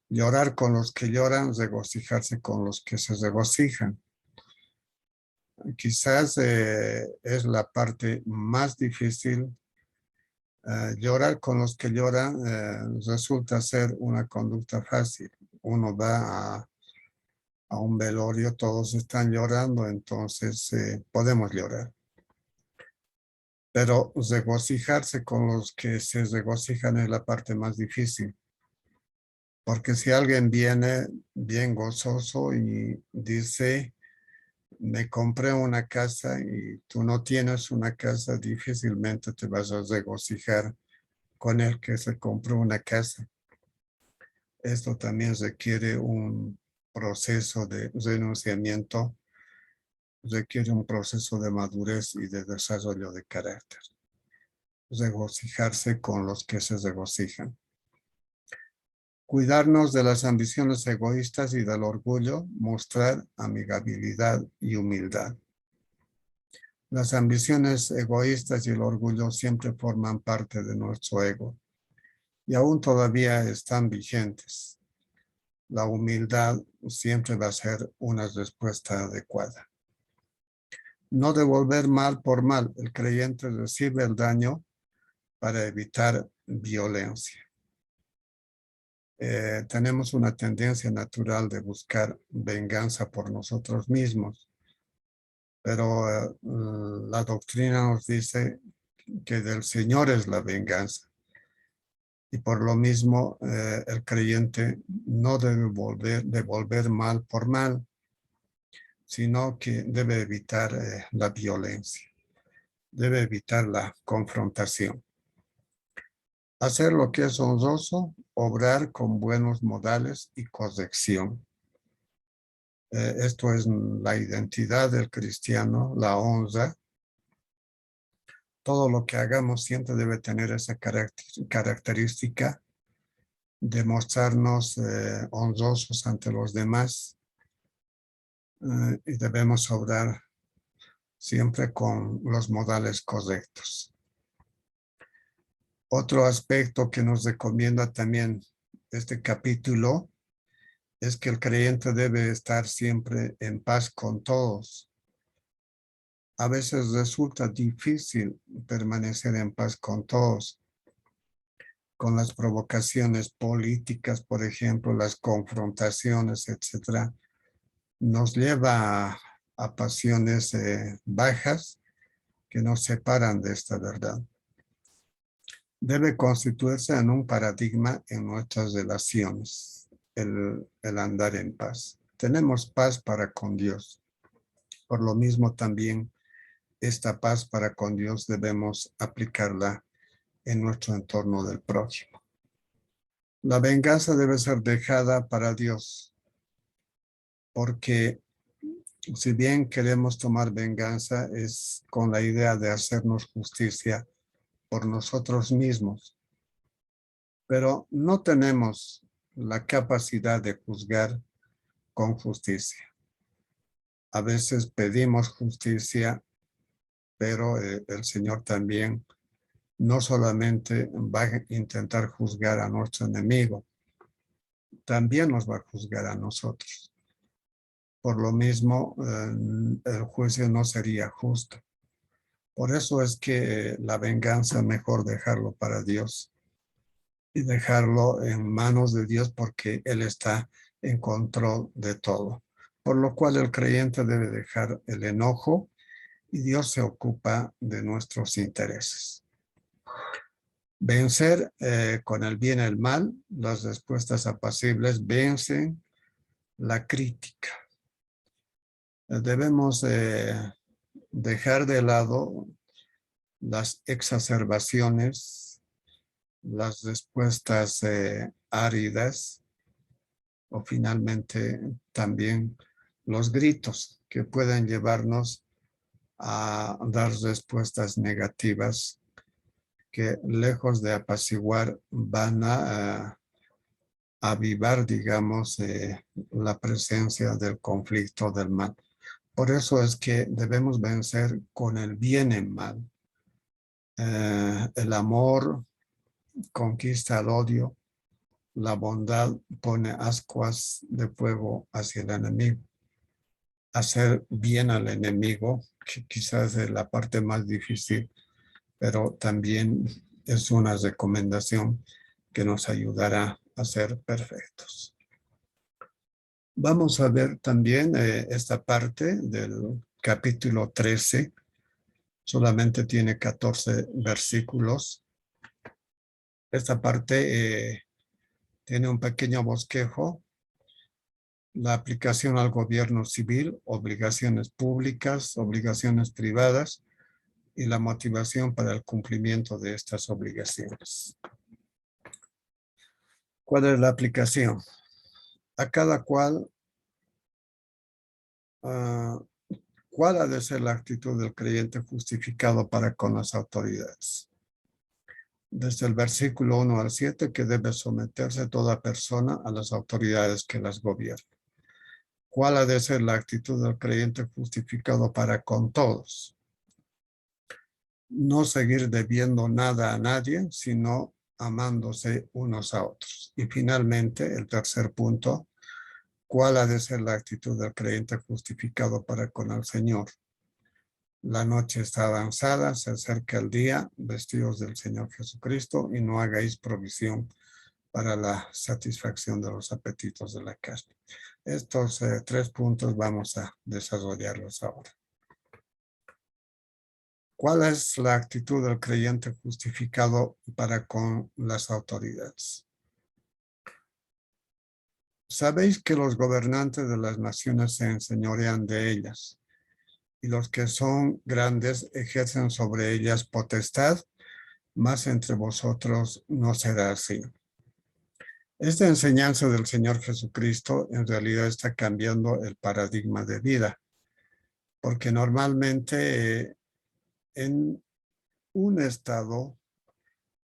llorar con los que lloran, regocijarse con los que se regocijan. Quizás es la parte más difícil. Llorar con los que lloran resulta ser una conducta fácil. Uno va a un velorio, todos están llorando, entonces podemos llorar. Pero regocijarse con los que se regocijan es la parte más difícil. Porque si alguien viene bien gozoso y dice, me compré una casa y tú no tienes una casa, difícilmente te vas a regocijar con el que se compró una casa. Esto también requiere un proceso de renunciamiento, requiere un proceso de madurez y de desarrollo de carácter. Regocijarse con los que se regocijan. Cuidarnos de las ambiciones egoístas y del orgullo, mostrar amigabilidad y humildad. Las ambiciones egoístas y el orgullo siempre forman parte de nuestro ego y aún todavía están vigentes. La humildad siempre va a ser una respuesta adecuada. No devolver mal por mal. El creyente recibe el daño para evitar violencia. Tenemos una tendencia natural de buscar venganza por nosotros mismos, pero la doctrina nos dice que del Señor es la venganza. Y por lo mismo, el creyente no debe devolver mal por mal, sino que debe evitar la violencia, debe evitar la confrontación. Hacer lo que es honroso, obrar con buenos modales y corrección. Esto es la identidad del cristiano, la honra. Todo lo que hagamos siempre debe tener esa característica de mostrarnos honrosos ante los demás y debemos obrar siempre con los modales correctos. Otro aspecto que nos recomienda también este capítulo es que el creyente debe estar siempre en paz con todos. A veces resulta difícil permanecer en paz con todos, con las provocaciones políticas, por ejemplo, las confrontaciones, etcétera, nos lleva a pasiones bajas que nos separan de esta verdad. Debe constituirse en un paradigma en nuestras relaciones, el andar en paz. Tenemos paz para con Dios. Por lo mismo también esta paz para con Dios debemos aplicarla en nuestro entorno del prójimo. La venganza debe ser dejada para Dios, porque si bien queremos tomar venganza es con la idea de hacernos justicia por nosotros mismos, pero no tenemos la capacidad de juzgar con justicia. A veces pedimos justicia, pero el Señor también no solamente va a intentar juzgar a nuestro enemigo, también nos va a juzgar a nosotros. Por lo mismo, el juicio no sería justo. Por eso es que la venganza mejor dejarlo para Dios y dejarlo en manos de Dios porque Él está en control de todo. Por lo cual el creyente debe dejar el enojo y Dios se ocupa de nuestros intereses. Vencer con el bien el mal, las respuestas apacibles vencen la crítica. Debemos dejar de lado las exacerbaciones, las respuestas áridas o finalmente también los gritos que pueden llevarnos a dar respuestas negativas que lejos de apaciguar van a avivar, digamos, la presencia del conflicto del mal. Por eso es que debemos vencer con el bien el mal. El amor conquista el odio, la bondad pone ascuas de fuego hacia el enemigo. Hacer bien al enemigo, que quizás es la parte más difícil, pero también es una recomendación que nos ayudará a ser perfectos. Vamos a ver también esta parte del capítulo 13. Solamente tiene 14 versículos. Esta parte tiene un pequeño bosquejo. La aplicación al gobierno civil, obligaciones públicas, obligaciones privadas y la motivación para el cumplimiento de estas obligaciones. ¿Cuál es la aplicación? A cada cual, ¿cuál ha de ser la actitud del creyente justificado para con las autoridades? Desde el versículo 1 al 7, que debe someterse toda persona a las autoridades que las gobiernan. ¿Cuál ha de ser la actitud del creyente justificado para con todos? No seguir debiendo nada a nadie, sino amándose unos a otros. Y finalmente, el tercer punto, ¿cuál ha de ser la actitud del creyente justificado para con el Señor? La noche está avanzada, se acerca el día, vestidos del Señor Jesucristo, y no hagáis provisión para la satisfacción de los apetitos de la carne. Estos 3 puntos vamos a desarrollarlos ahora. ¿Cuál es la actitud del creyente justificado para con las autoridades? Sabéis que los gobernantes de las naciones se enseñorean de ellas, y los que son grandes ejercen sobre ellas potestad mas entre vosotros no será así. Esta enseñanza del Señor Jesucristo en realidad está cambiando el paradigma de vida, porque normalmente en un estado,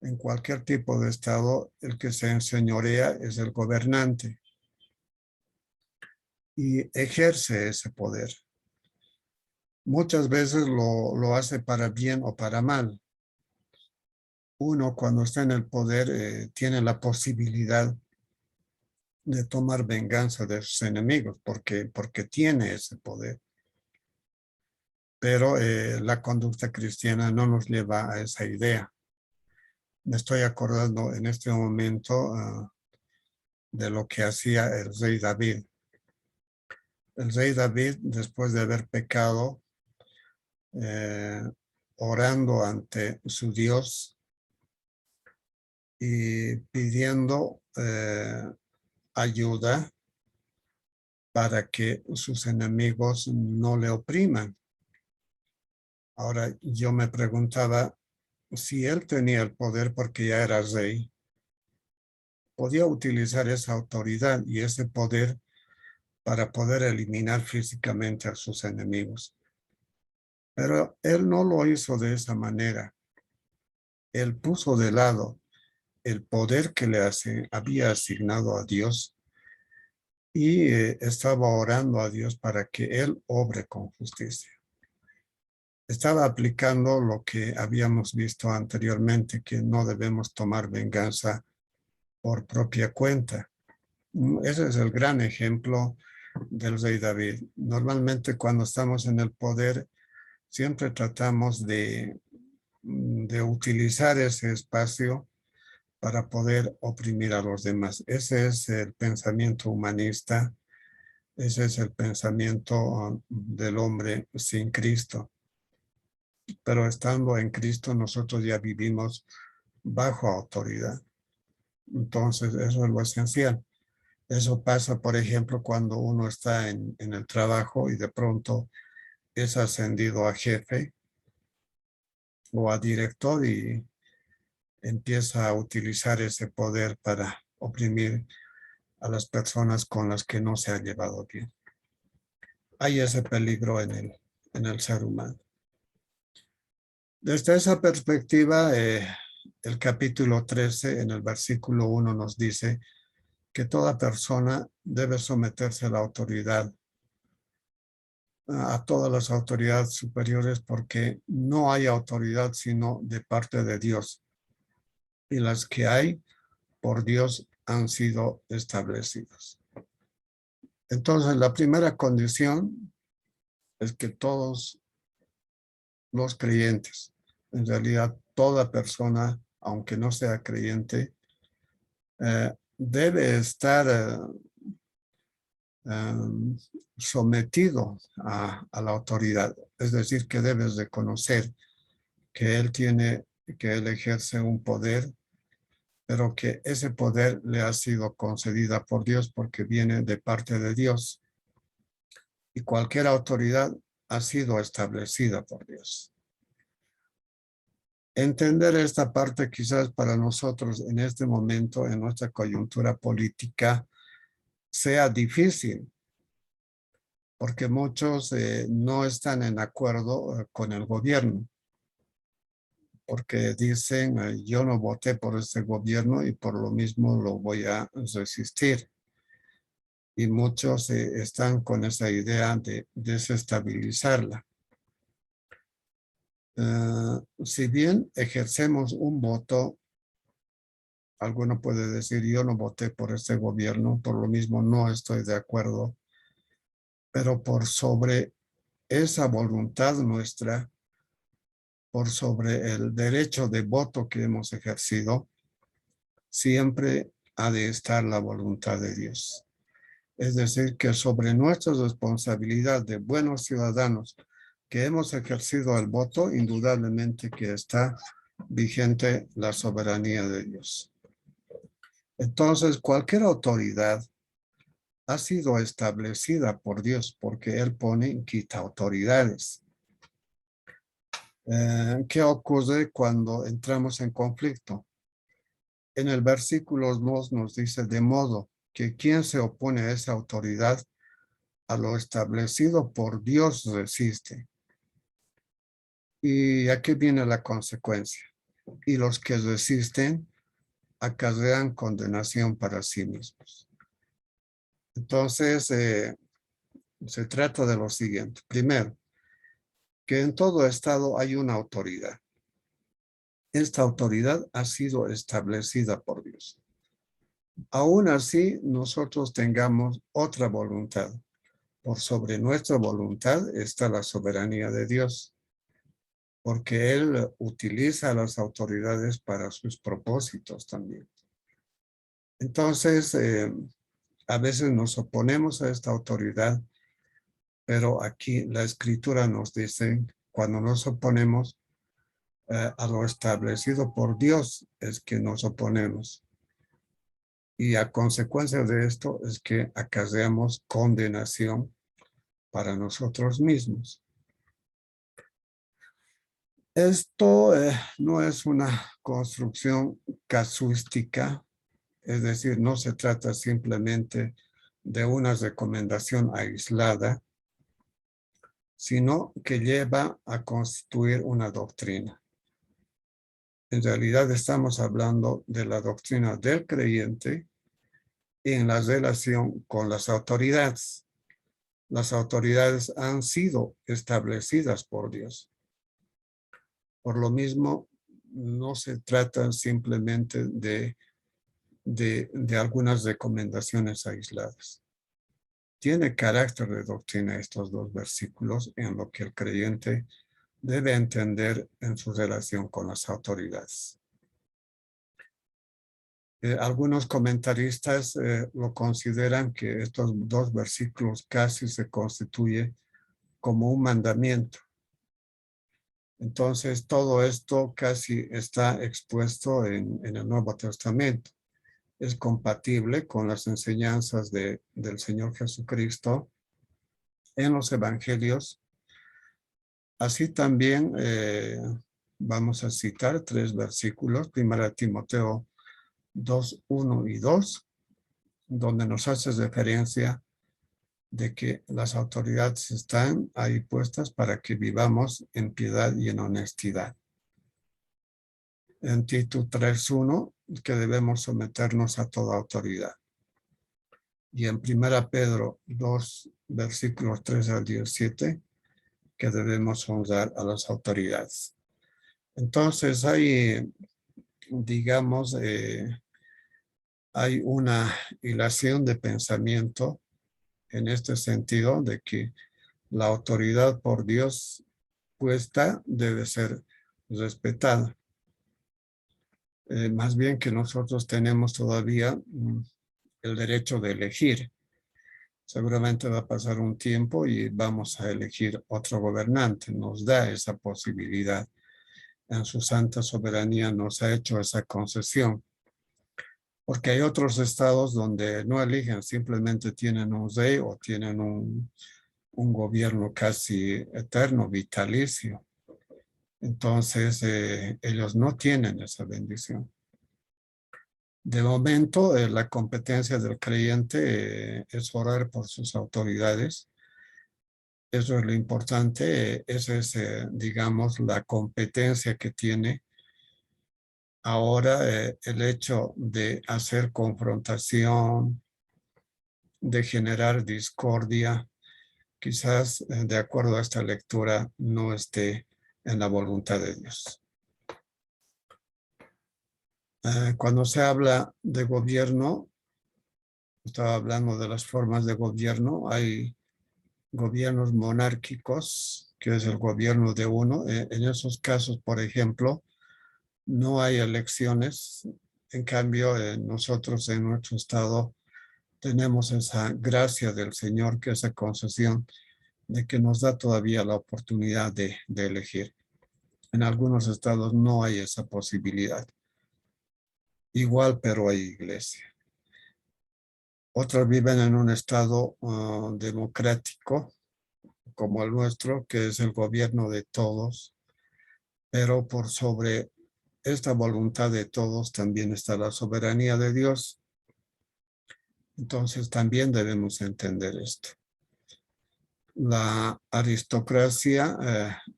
en cualquier tipo de estado, el que se enseñorea es el gobernante y ejerce ese poder. Muchas veces lo hace para bien o para mal. Uno cuando está en el poder tiene la posibilidad de tomar venganza de sus enemigos porque tiene ese poder. Pero la conducta cristiana no nos lleva a esa idea. Me estoy acordando en este momento de lo que hacía el rey David. El rey David, después de haber pecado, orando ante su Dios y pidiendo ayuda para que sus enemigos no le opriman. Ahora yo me preguntaba si él tenía el poder porque ya era rey, podía utilizar esa autoridad y ese poder para poder eliminar físicamente a sus enemigos. Pero él no lo hizo de esa manera. Él puso de lado el poder que le había asignado a Dios y estaba orando a Dios para que él obre con justicia. Estaba aplicando lo que habíamos visto anteriormente, que no debemos tomar venganza por propia cuenta. Ese es el gran ejemplo del rey David. Normalmente cuando estamos en el poder, siempre tratamos de utilizar ese espacio para poder oprimir a los demás. Ese es el pensamiento humanista, ese es el pensamiento del hombre sin Cristo. Pero estando en Cristo, nosotros ya vivimos bajo autoridad. Entonces, eso es lo esencial. Eso pasa, por ejemplo, cuando uno está en el trabajo y de pronto es ascendido a jefe o a director y empieza a utilizar ese poder para oprimir a las personas con las que no se ha llevado bien. Hay ese peligro en el ser humano. Desde esa perspectiva, el capítulo 13 en el versículo 1 nos dice que toda persona debe someterse a la autoridad, a todas las autoridades superiores, porque no hay autoridad sino de parte de Dios. Y las que hay por Dios han sido establecidas. Entonces, la primera condición es que todos los creyentes, en realidad toda persona, aunque no sea creyente, debe estar sometido a la autoridad. Es decir, que debes reconocer que él ejerce un poder, pero que ese poder le ha sido concedida por Dios porque viene de parte de Dios. Y cualquier autoridad ha sido establecida por Dios. Entender esta parte quizás para nosotros en este momento, en nuestra coyuntura política, sea difícil, porque muchos no están en acuerdo con el gobierno, porque dicen, yo no voté por este gobierno y por lo mismo lo voy a resistir. Y muchos están con esa idea de desestabilizarla. Si bien ejercemos un voto, alguno puede decir, yo no voté por este gobierno, por lo mismo no estoy de acuerdo, pero por sobre esa voluntad nuestra, por sobre el derecho de voto que hemos ejercido, siempre ha de estar la voluntad de Dios. Es decir, que sobre nuestra responsabilidad de buenos ciudadanos que hemos ejercido el voto, indudablemente que está vigente la soberanía de Dios. Entonces, cualquier autoridad ha sido establecida por Dios porque Él pone y quita autoridades. ¿Qué ocurre cuando entramos en conflicto? En el versículo 2 nos dice, de modo que quien se opone a esa autoridad, a lo establecido por Dios resiste. Y aquí viene la consecuencia. Y los que resisten acarrean condenación para sí mismos. Entonces, se trata de lo siguiente. Primero, que en todo estado hay una autoridad. Esta autoridad ha sido establecida por Dios. Aún así, nosotros tengamos otra voluntad. Por sobre nuestra voluntad está la soberanía de Dios, porque Él utiliza a las autoridades para sus propósitos también. Entonces, a veces nos oponemos a esta autoridad, pero aquí la escritura nos dice, cuando nos oponemos a lo establecido por Dios, es que nos oponemos. Y a consecuencia de esto es que acarreamos condenación para nosotros mismos. Esto no es una construcción casuística, es decir, no se trata simplemente de una recomendación aislada, sino que lleva a constituir una doctrina. En realidad estamos hablando de la doctrina del creyente en la relación con las autoridades. Las autoridades han sido establecidas por Dios. Por lo mismo, no se trata simplemente de algunas recomendaciones aisladas. Tiene carácter de doctrina estos dos versículos en lo que el creyente debe entender en su relación con las autoridades. Algunos comentaristas lo consideran que estos dos versículos casi se constituye como un mandamiento. Entonces, todo esto casi está expuesto en el Nuevo Testamento. Es compatible con las enseñanzas del Señor Jesucristo en los evangelios. Así también vamos a citar 3 versículos, 1 Timoteo 2, 1 y 2, donde nos hace referencia de que las autoridades están ahí puestas para que vivamos en piedad y en honestidad. En Tito 3:1, que debemos someternos a toda autoridad. Y en 1 Pedro 2, versículos 3 al 17, que debemos honrar a las autoridades. Entonces hay, digamos, hay una hilación de pensamiento en este sentido de que la autoridad por Dios puesta debe ser respetada. Más bien que nosotros tenemos todavía el derecho de elegir. Seguramente va a pasar un tiempo y vamos a elegir otro gobernante. Nos da esa posibilidad. En su santa soberanía nos ha hecho esa concesión. Porque hay otros estados donde no eligen, simplemente tienen un rey o tienen un gobierno casi eterno, vitalicio. Entonces, ellos no tienen esa bendición. De momento, la competencia del creyente es orar por sus autoridades. Eso es lo importante. Esa es, digamos, la competencia que tiene. Ahora, el hecho de hacer confrontación, de generar discordia, quizás de acuerdo a esta lectura no esté en la voluntad de Dios. Cuando se habla de gobierno, estaba hablando de las formas de gobierno, hay gobiernos monárquicos, que es el gobierno de uno. En esos casos, por ejemplo, no hay elecciones. En cambio, nosotros en nuestro estado tenemos esa gracia del Señor, que esa concesión de que nos da todavía la oportunidad de elegir. En algunos estados no hay esa posibilidad. Igual, pero hay iglesia. Otros viven en un estado democrático, como el nuestro, que es el gobierno de todos. pero por sobre esta voluntad de todos también está la soberanía de Dios. Entonces también debemos entender esto. La aristocracia,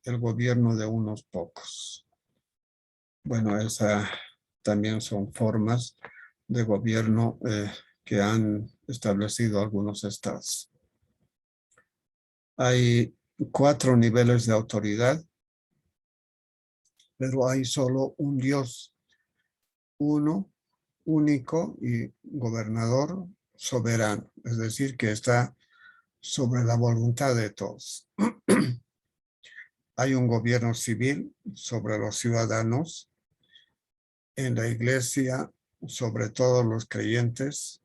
el gobierno de unos pocos. Bueno, esa también son formas de gobierno que han establecido algunos estados. Hay 4 niveles de autoridad, pero hay solo un Dios, uno, único y gobernador soberano, es decir, que está sobre la voluntad de todos. Hay un gobierno civil sobre los ciudadanos, en la iglesia sobre todos los creyentes,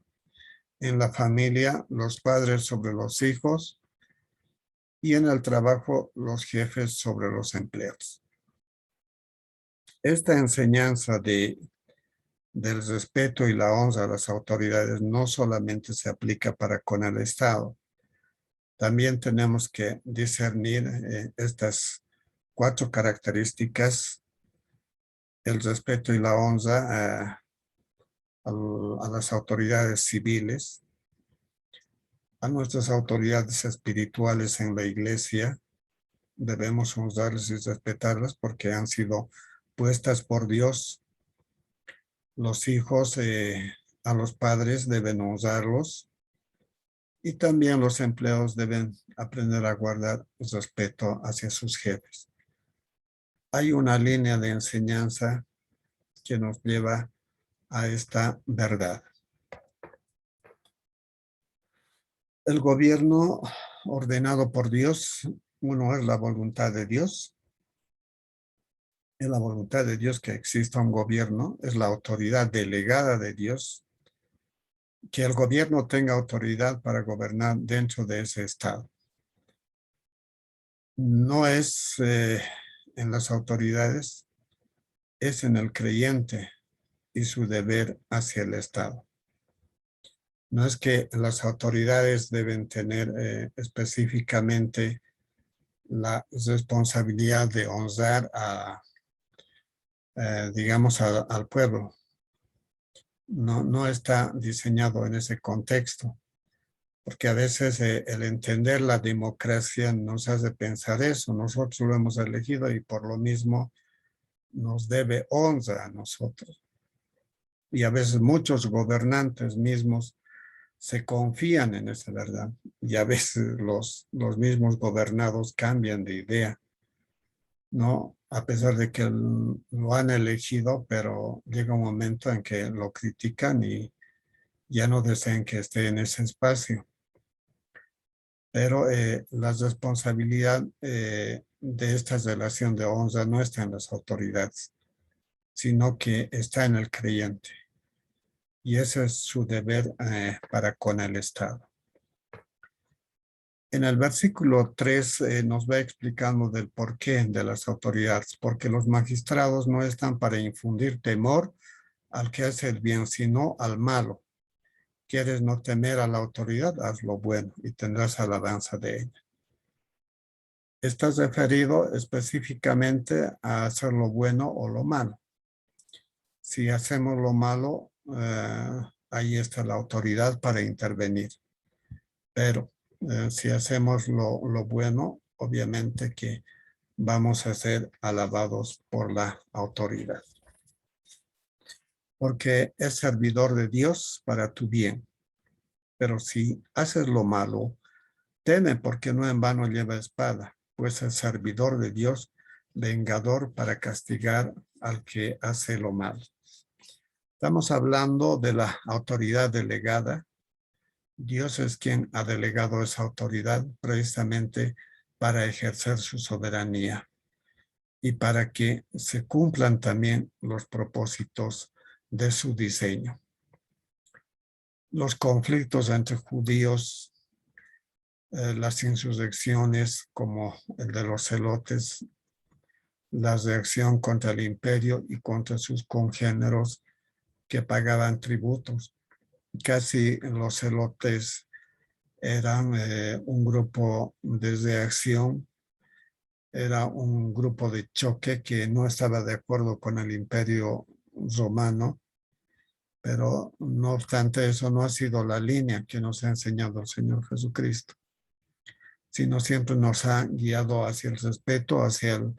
en la familia los padres sobre los hijos y en el trabajo los jefes sobre los empleados. Esta enseñanza del respeto y la honra a las autoridades no solamente se aplica para con el Estado. También tenemos que discernir estas 4 características: el respeto y la honra a las autoridades civiles, a nuestras autoridades espirituales en la iglesia. Debemos honrarlas y respetarlas porque han sido puestas por Dios. Los hijos a los padres deben honrarlos y también los empleados deben aprender a guardar respeto hacia sus jefes. Hay una línea de enseñanza que nos lleva a esta verdad. El gobierno ordenado por Dios, uno es la voluntad de Dios. Es la voluntad de Dios que exista un gobierno, es la autoridad delegada de Dios, que el gobierno tenga autoridad para gobernar dentro de ese estado. No es en las autoridades, es en el creyente y su deber hacia el Estado. No es que las autoridades deben tener específicamente la responsabilidad de honrar digamos, al pueblo. No está diseñado en ese contexto, porque a veces el entender la democracia nos hace pensar eso. Nosotros lo hemos elegido y por lo mismo nos debe honra a nosotros. Y a veces muchos gobernantes mismos se confían en esa verdad y a veces los mismos gobernados cambian de idea, ¿no? A pesar de que lo han elegido, pero llega un momento en que lo critican y ya no desean que esté en ese espacio. Pero la responsabilidad de esta relación de honra no está en las autoridades, sino que está en el creyente. Y ese es su deber para con el Estado. En el versículo 3 nos va explicando del porqué de las autoridades, porque los magistrados no están para infundir temor al que hace el bien, sino al malo. ¿Quieres no temer a la autoridad? Haz lo bueno y tendrás alabanza de ella. Estás referido específicamente a hacer lo bueno o lo malo. Si hacemos lo malo, ahí está la autoridad para intervenir. Pero si hacemos lo bueno, obviamente que vamos a ser alabados por la autoridad. Porque es servidor de Dios para tu bien. Pero si haces lo malo, teme porque no en vano lleva espada, pues es servidor de Dios, vengador para castigar al que hace lo malo. Estamos hablando de la autoridad delegada. Dios es quien ha delegado esa autoridad precisamente para ejercer su soberanía y para que se cumplan también los propósitos de su diseño. Los conflictos entre judíos, las insurrecciones como el de los celotes, la reacción contra el imperio y contra sus congéneros que pagaban tributos. Casi los celotes eran un grupo de reacción era un grupo de choque que no estaba de acuerdo con el Imperio Romano, pero no obstante eso no ha sido la línea que nos ha enseñado el Señor Jesucristo, sino siempre nos ha guiado hacia el respeto, hacia el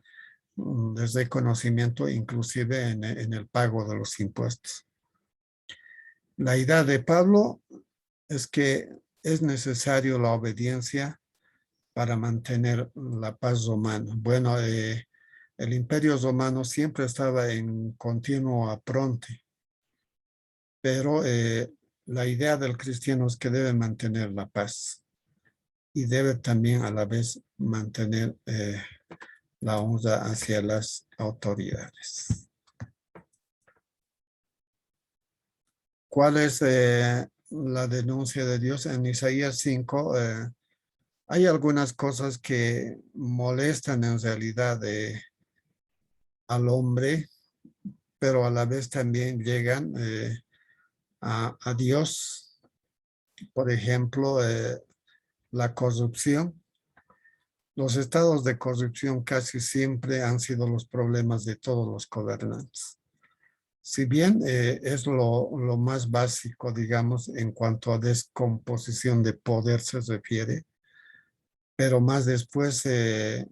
desde conocimiento, inclusive en el pago de los impuestos. La idea de Pablo es que es necesario la obediencia para mantener la paz romana. Bueno, el Imperio Romano siempre estaba en continuo apronte, pero la idea del cristiano es que debe mantener la paz y debe también a la vez mantener la honra hacia las autoridades. ¿Cuál es la denuncia de Dios? En Isaías 5 hay algunas cosas que molestan en realidad al hombre, pero a la vez también llegan a Dios. Por ejemplo, la corrupción. Los estados de corrupción casi siempre han sido los problemas de todos los gobernantes. Si bien es lo más básico, digamos, en cuanto a descomposición de poder se refiere, pero más después se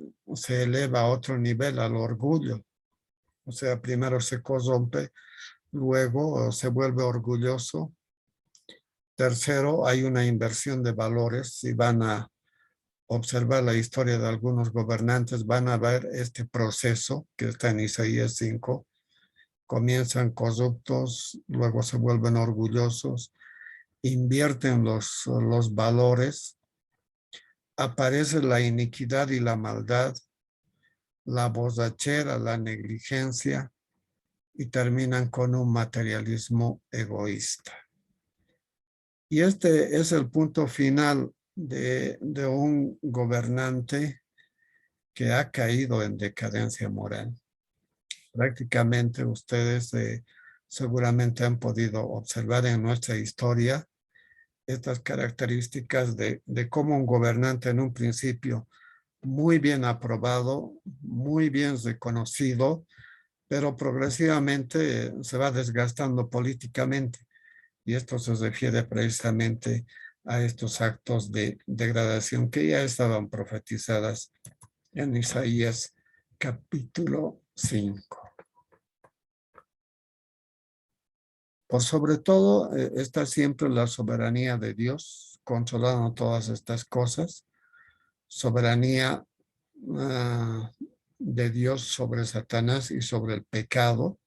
eleva a otro nivel, al orgullo. O sea, primero se corrompe, luego se vuelve orgulloso. Tercero, hay una inversión de valores. Si van a observar la historia de algunos gobernantes, van a ver este proceso que está en Isaías 5. Comienzan corruptos, luego se vuelven orgullosos, invierten los valores, aparece la iniquidad y la maldad, la borrachera, la negligencia y terminan con un materialismo egoísta. Y este es el punto final de un gobernante que ha caído en decadencia moral. Prácticamente ustedes seguramente han podido observar en nuestra historia estas características de cómo un gobernante en un principio muy bien aprobado, muy bien reconocido, pero progresivamente se va desgastando políticamente. Y esto se refiere precisamente a estos actos de degradación que ya estaban profetizadas en Isaías capítulo 5. Por sobre todo está siempre la soberanía de Dios controlando todas estas cosas, soberanía de Dios sobre Satanás y sobre el pecado.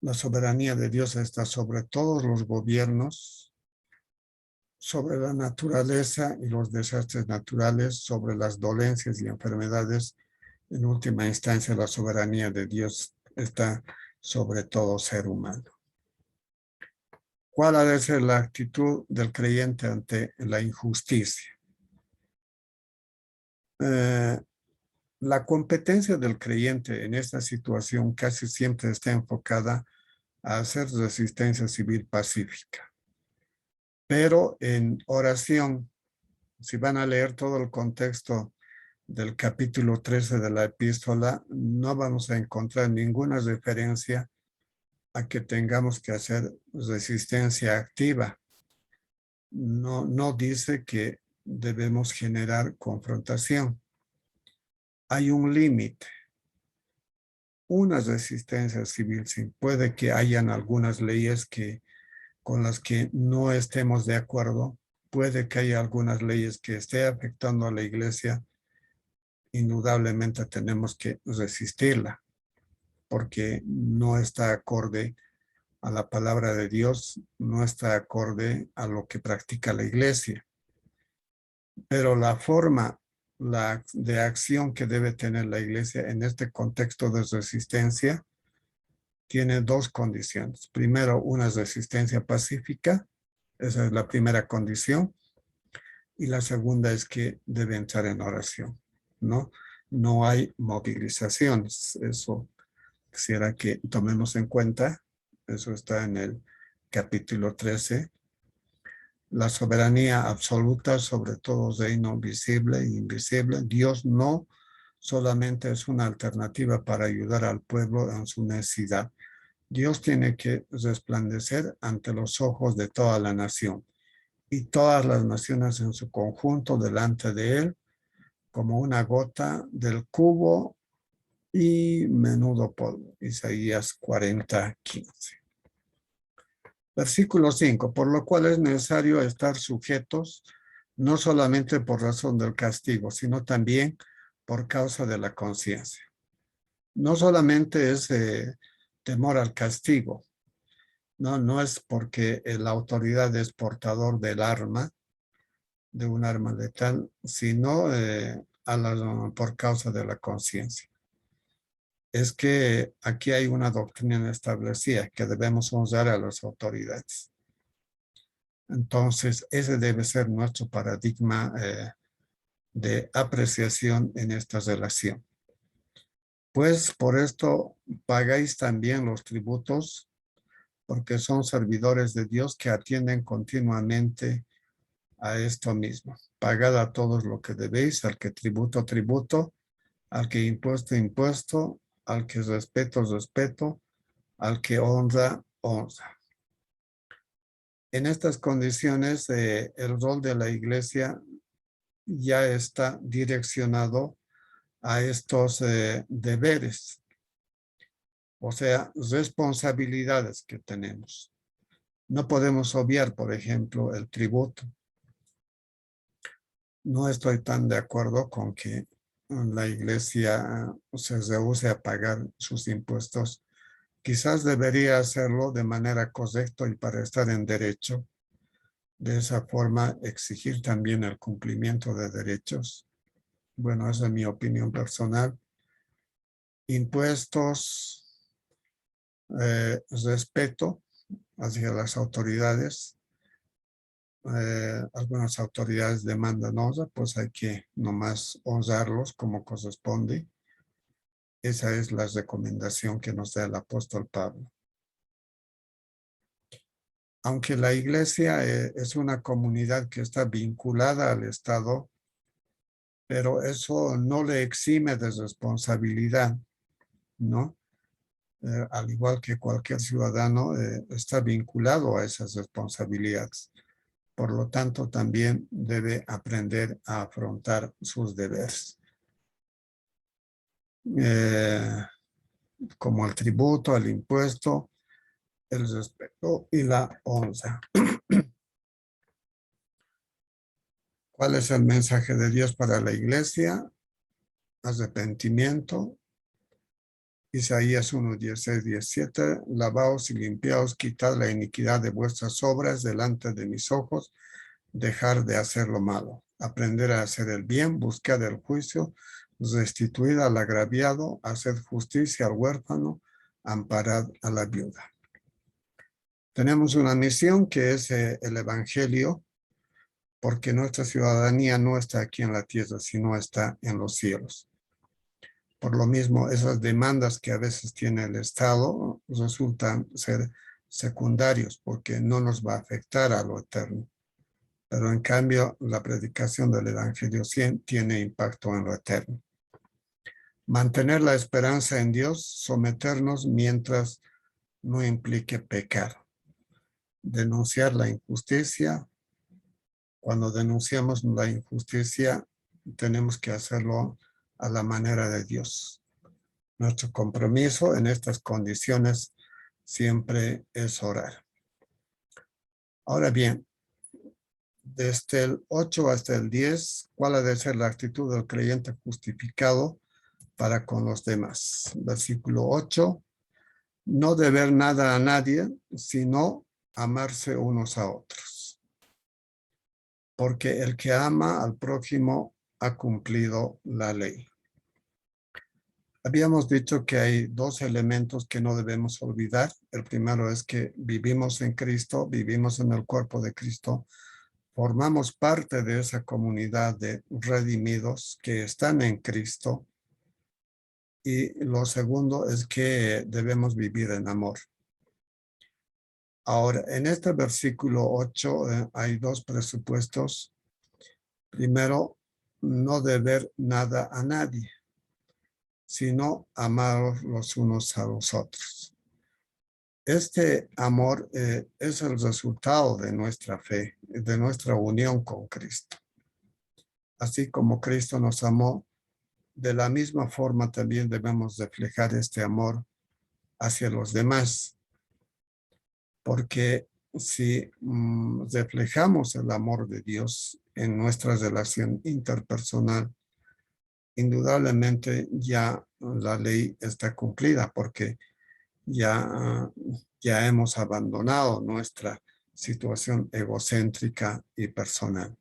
La soberanía de Dios está sobre todos los gobiernos, sobre la naturaleza y los desastres naturales, sobre las dolencias y enfermedades. En última instancia, la soberanía de Dios está sobre todo ser humano. ¿Cuál ha de ser la actitud del creyente ante la injusticia? La competencia del creyente en esta situación casi siempre está enfocada a hacer resistencia civil pacífica. Pero en oración, si van a leer todo el contexto del capítulo 13 de la epístola, no vamos a encontrar ninguna referencia a que tengamos que hacer resistencia activa. No dice que debemos generar confrontación. Hay un límite. Una resistencia civil, sí. Puede que hayan algunas leyes con las que no estemos de acuerdo. Puede que haya algunas leyes que esté afectando a la iglesia. Indudablemente tenemos que resistirla porque no está acorde a la palabra de Dios, no está acorde a lo que practica la iglesia. Pero la forma de acción que debe tener la iglesia en este contexto de resistencia tiene dos condiciones. Primero, una resistencia pacífica, esa es la primera condición, y la segunda es que debe entrar en oración, ¿no? No hay movilizaciones, eso quisiera que tomemos en cuenta, eso está en el capítulo 13. La soberanía absoluta sobre todo reino visible e invisible. Dios no solamente es una alternativa para ayudar al pueblo en su necesidad. Dios tiene que resplandecer ante los ojos de toda la nación y todas las naciones en su conjunto delante de él, como una gota del cubo y menudo polvo. Isaías 40:15. Versículo 5, por lo cual es necesario estar sujetos, no solamente por razón del castigo, sino también por causa de la conciencia. No solamente es temor al castigo, no es porque la autoridad es portador del arma, de un arma letal, sino por causa de la conciencia. Es que aquí hay una doctrina establecida que debemos honrar a las autoridades. Entonces, ese debe ser nuestro paradigma de apreciación en esta relación. Pues por esto pagáis también los tributos, porque son servidores de Dios que atienden continuamente a esto mismo. Pagad a todos lo que debéis, al que tributo, tributo, al que impuesto, impuesto, al que respeto, respeto, al que honra, honra. En estas condiciones, el rol de la iglesia ya está direccionado a estos deberes, o sea, responsabilidades que tenemos. No podemos obviar, por ejemplo, el tributo. No estoy tan de acuerdo con que la iglesia se rehúse a pagar sus impuestos. Quizás debería hacerlo de manera correcta y para estar en derecho. De esa forma, exigir también el cumplimiento de derechos. Bueno, esa es mi opinión personal. Impuestos, respeto hacia las autoridades. Algunas autoridades demandan honra, pues hay que nomás honrarlos como corresponde. Esa es la recomendación que nos da el apóstol Pablo. Aunque la iglesia es una comunidad que está vinculada al Estado, pero eso no le exime de responsabilidad, ¿no? Al igual que cualquier ciudadano está vinculado a esas responsabilidades. Por lo tanto, también debe aprender a afrontar sus deberes. Como el tributo, el impuesto, el respeto y la honra. ¿Cuál es el mensaje de Dios para la iglesia? Arrepentimiento. Isaías 1, 16, 17. Lavaos y limpiaos, quitad la iniquidad de vuestras obras delante de mis ojos, dejar de hacer lo malo, aprender a hacer el bien, buscar el juicio, restituir al agraviado, hacer justicia al huérfano, amparad a la viuda. Tenemos una misión que es el evangelio, porque nuestra ciudadanía no está aquí en la tierra, sino está en los cielos. Por lo mismo, esas demandas que a veces tiene el Estado resultan ser secundarios, porque no nos va a afectar a lo eterno. Pero en cambio, la predicación del evangelio tiene impacto en lo eterno. Mantener la esperanza en Dios, someternos mientras no implique pecado. Denunciar la injusticia. Cuando denunciamos la injusticia, tenemos que hacerlo a la manera de Dios. Nuestro compromiso en estas condiciones siempre es orar. Ahora bien, desde el 8 hasta el 10, ¿cuál ha de ser la actitud del creyente justificado para con los demás? Versículo 8, no deber nada a nadie, sino amarse unos a otros. Porque el que ama al prójimo ha cumplido la ley. Habíamos dicho que hay dos elementos que no debemos olvidar. El primero es que vivimos en Cristo, vivimos en el cuerpo de Cristo, formamos parte de esa comunidad de redimidos que están en Cristo. Y lo segundo es que debemos vivir en amor. Ahora, en este versículo 8 hay dos presupuestos. Primero, no deber nada a nadie. sino amaros los unos a los otros. Este amor es el resultado de nuestra fe, de nuestra unión con Cristo. Así como Cristo nos amó, de la misma forma también debemos reflejar este amor hacia los demás. Porque si reflejamos el amor de Dios en nuestra relación interpersonal, indudablemente ya la ley está cumplida, porque ya hemos abandonado nuestra situación egocéntrica y personal.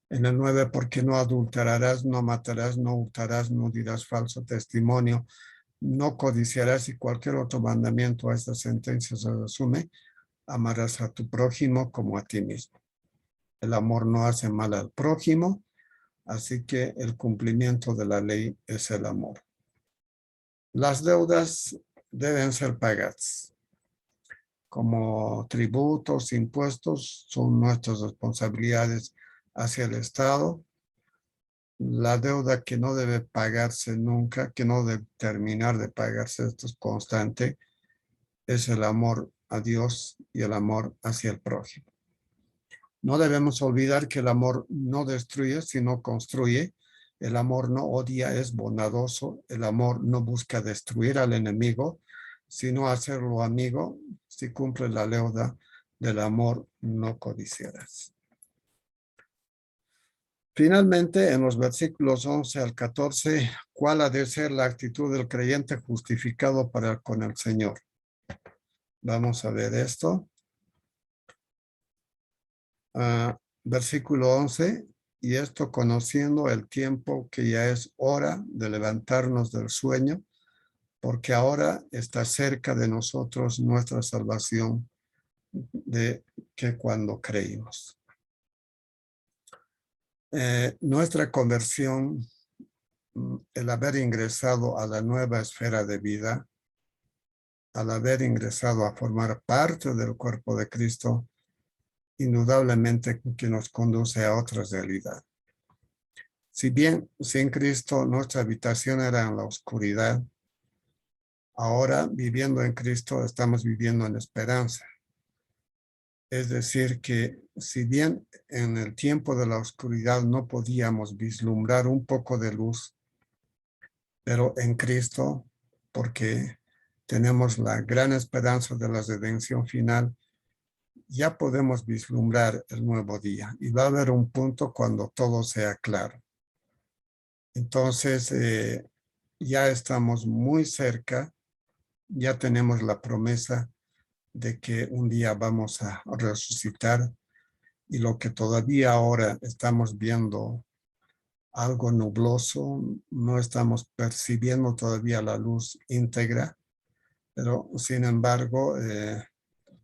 En el 9, porque no adulterarás, no matarás, no hurtarás, no dirás falso testimonio, no codiciarás, y cualquier otro mandamiento a esta sentencia se resume: amarás a tu prójimo como a ti mismo. El amor no hace mal al prójimo, así que el cumplimiento de la ley es el amor. Las deudas deben ser pagadas. Como tributos, impuestos, son nuestras responsabilidades hacia el Estado. La deuda que no debe pagarse nunca, que no debe terminar de pagarse, esto es constante, es el amor a Dios y el amor hacia el prójimo. No debemos olvidar que el amor no destruye, sino construye. El amor no odia, es bondadoso. El amor no busca destruir al enemigo, sino hacerlo amigo. Si cumple la deuda del amor, no codiciarás. Finalmente, en los versículos 11 al 14, ¿cuál ha de ser la actitud del creyente justificado para con el Señor? Vamos a ver esto. Versículo 11, y esto conociendo el tiempo que ya es hora de levantarnos del sueño, porque ahora está cerca de nosotros nuestra salvación de que cuando creímos. Nuestra conversión, el haber ingresado a la nueva esfera de vida, al haber ingresado a formar parte del cuerpo de Cristo, indudablemente que nos conduce a otra realidad. Si bien sin Cristo nuestra habitación era en la oscuridad, ahora viviendo en Cristo estamos viviendo en esperanza. Es decir, que si bien en el tiempo de la oscuridad no podíamos vislumbrar un poco de luz, pero en Cristo, porque tenemos la gran esperanza de la redención final, ya podemos vislumbrar el nuevo día. Y va a haber un punto cuando todo sea claro. Entonces, ya estamos muy cerca, ya tenemos la promesa de que un día vamos a resucitar, y lo que todavía ahora estamos viendo algo nubloso, no estamos percibiendo todavía la luz íntegra, pero sin embargo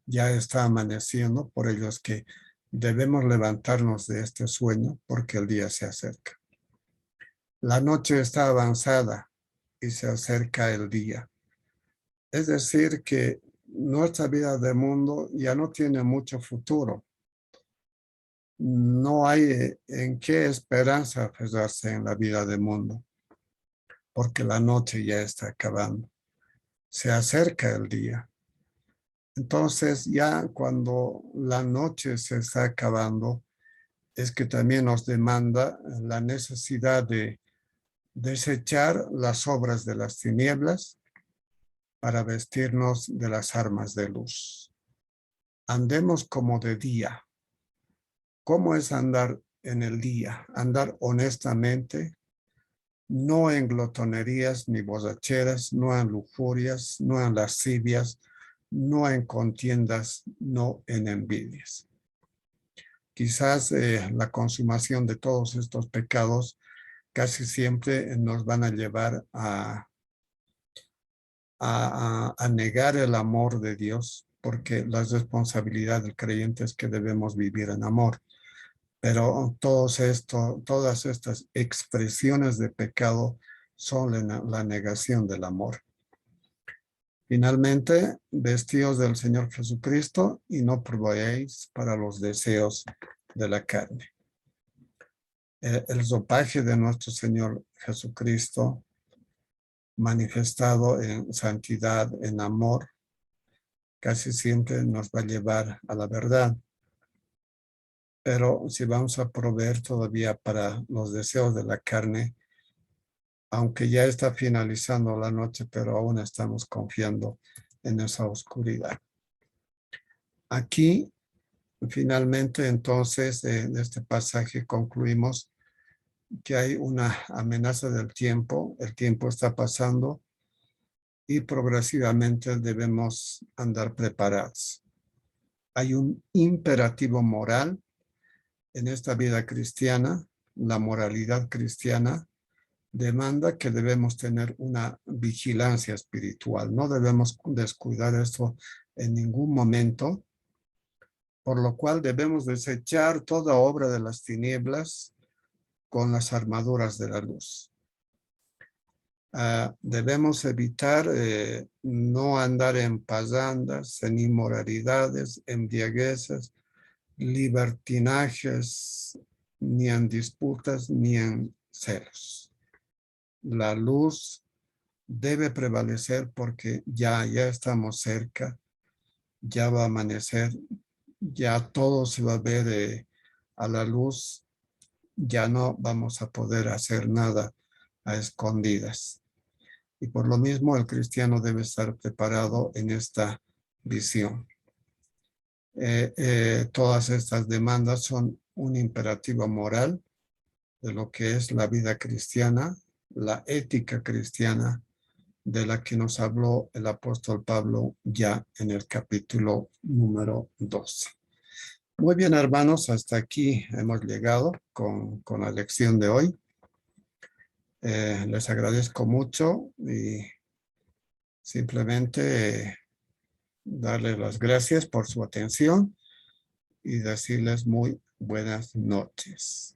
ya está amaneciendo. Por ello es que debemos levantarnos de este sueño, porque el día se acerca. La noche está avanzada y se acerca el día. Es decir, que nuestra vida de mundo ya no tiene mucho futuro. No hay en qué esperanza aferrarse en la vida de mundo, porque la noche ya está acabando. Se acerca el día. Entonces, ya cuando la noche se está acabando, es que también nos demanda la necesidad de desechar las obras de las tinieblas para vestirnos de las armas de luz. Andemos como de día. ¿Cómo es andar en el día? Andar honestamente, no en glotonerías ni borracheras, no en lujurias, no en lascivias, no en contiendas, no en envidias. Quizás la consumación de todos estos pecados casi siempre nos van a llevar a negar el amor de Dios, porque la responsabilidad del creyente es que debemos vivir en amor. Pero todas estas expresiones de pecado son la negación del amor. Finalmente, vestidos del Señor Jesucristo y no proveáis para los deseos de la carne. El ropaje de nuestro Señor Jesucristo manifestado en santidad, en amor, casi siempre nos va a llevar a la verdad. Pero si vamos a proveer todavía para los deseos de la carne, aunque ya está finalizando la noche, pero aún estamos confiando en esa oscuridad. Aquí, finalmente, entonces, en este pasaje concluimos que hay una amenaza del tiempo. El tiempo está pasando y progresivamente debemos andar preparados. Hay un imperativo moral en esta vida cristiana. La moralidad cristiana demanda que debemos tener una vigilancia espiritual. No debemos descuidar esto en ningún momento, por lo cual debemos desechar toda obra de las tinieblas con las armaduras de la luz. Debemos evitar no andar en pasandas, en inmoralidades, embriaguezas, libertinajes, ni en disputas, ni en celos. La luz debe prevalecer porque ya estamos cerca, ya va a amanecer, ya todo se va a ver a la luz, ya no vamos a poder hacer nada a escondidas. Y por lo mismo el cristiano debe estar preparado en esta visión. Todas estas demandas son un imperativo moral de lo que es la vida cristiana, la ética cristiana, de la que nos habló el apóstol Pablo ya en el capítulo número 12. Muy bien, hermanos, hasta aquí hemos llegado con la lección de hoy. Les agradezco mucho y simplemente darles las gracias por su atención y decirles muy buenas noches.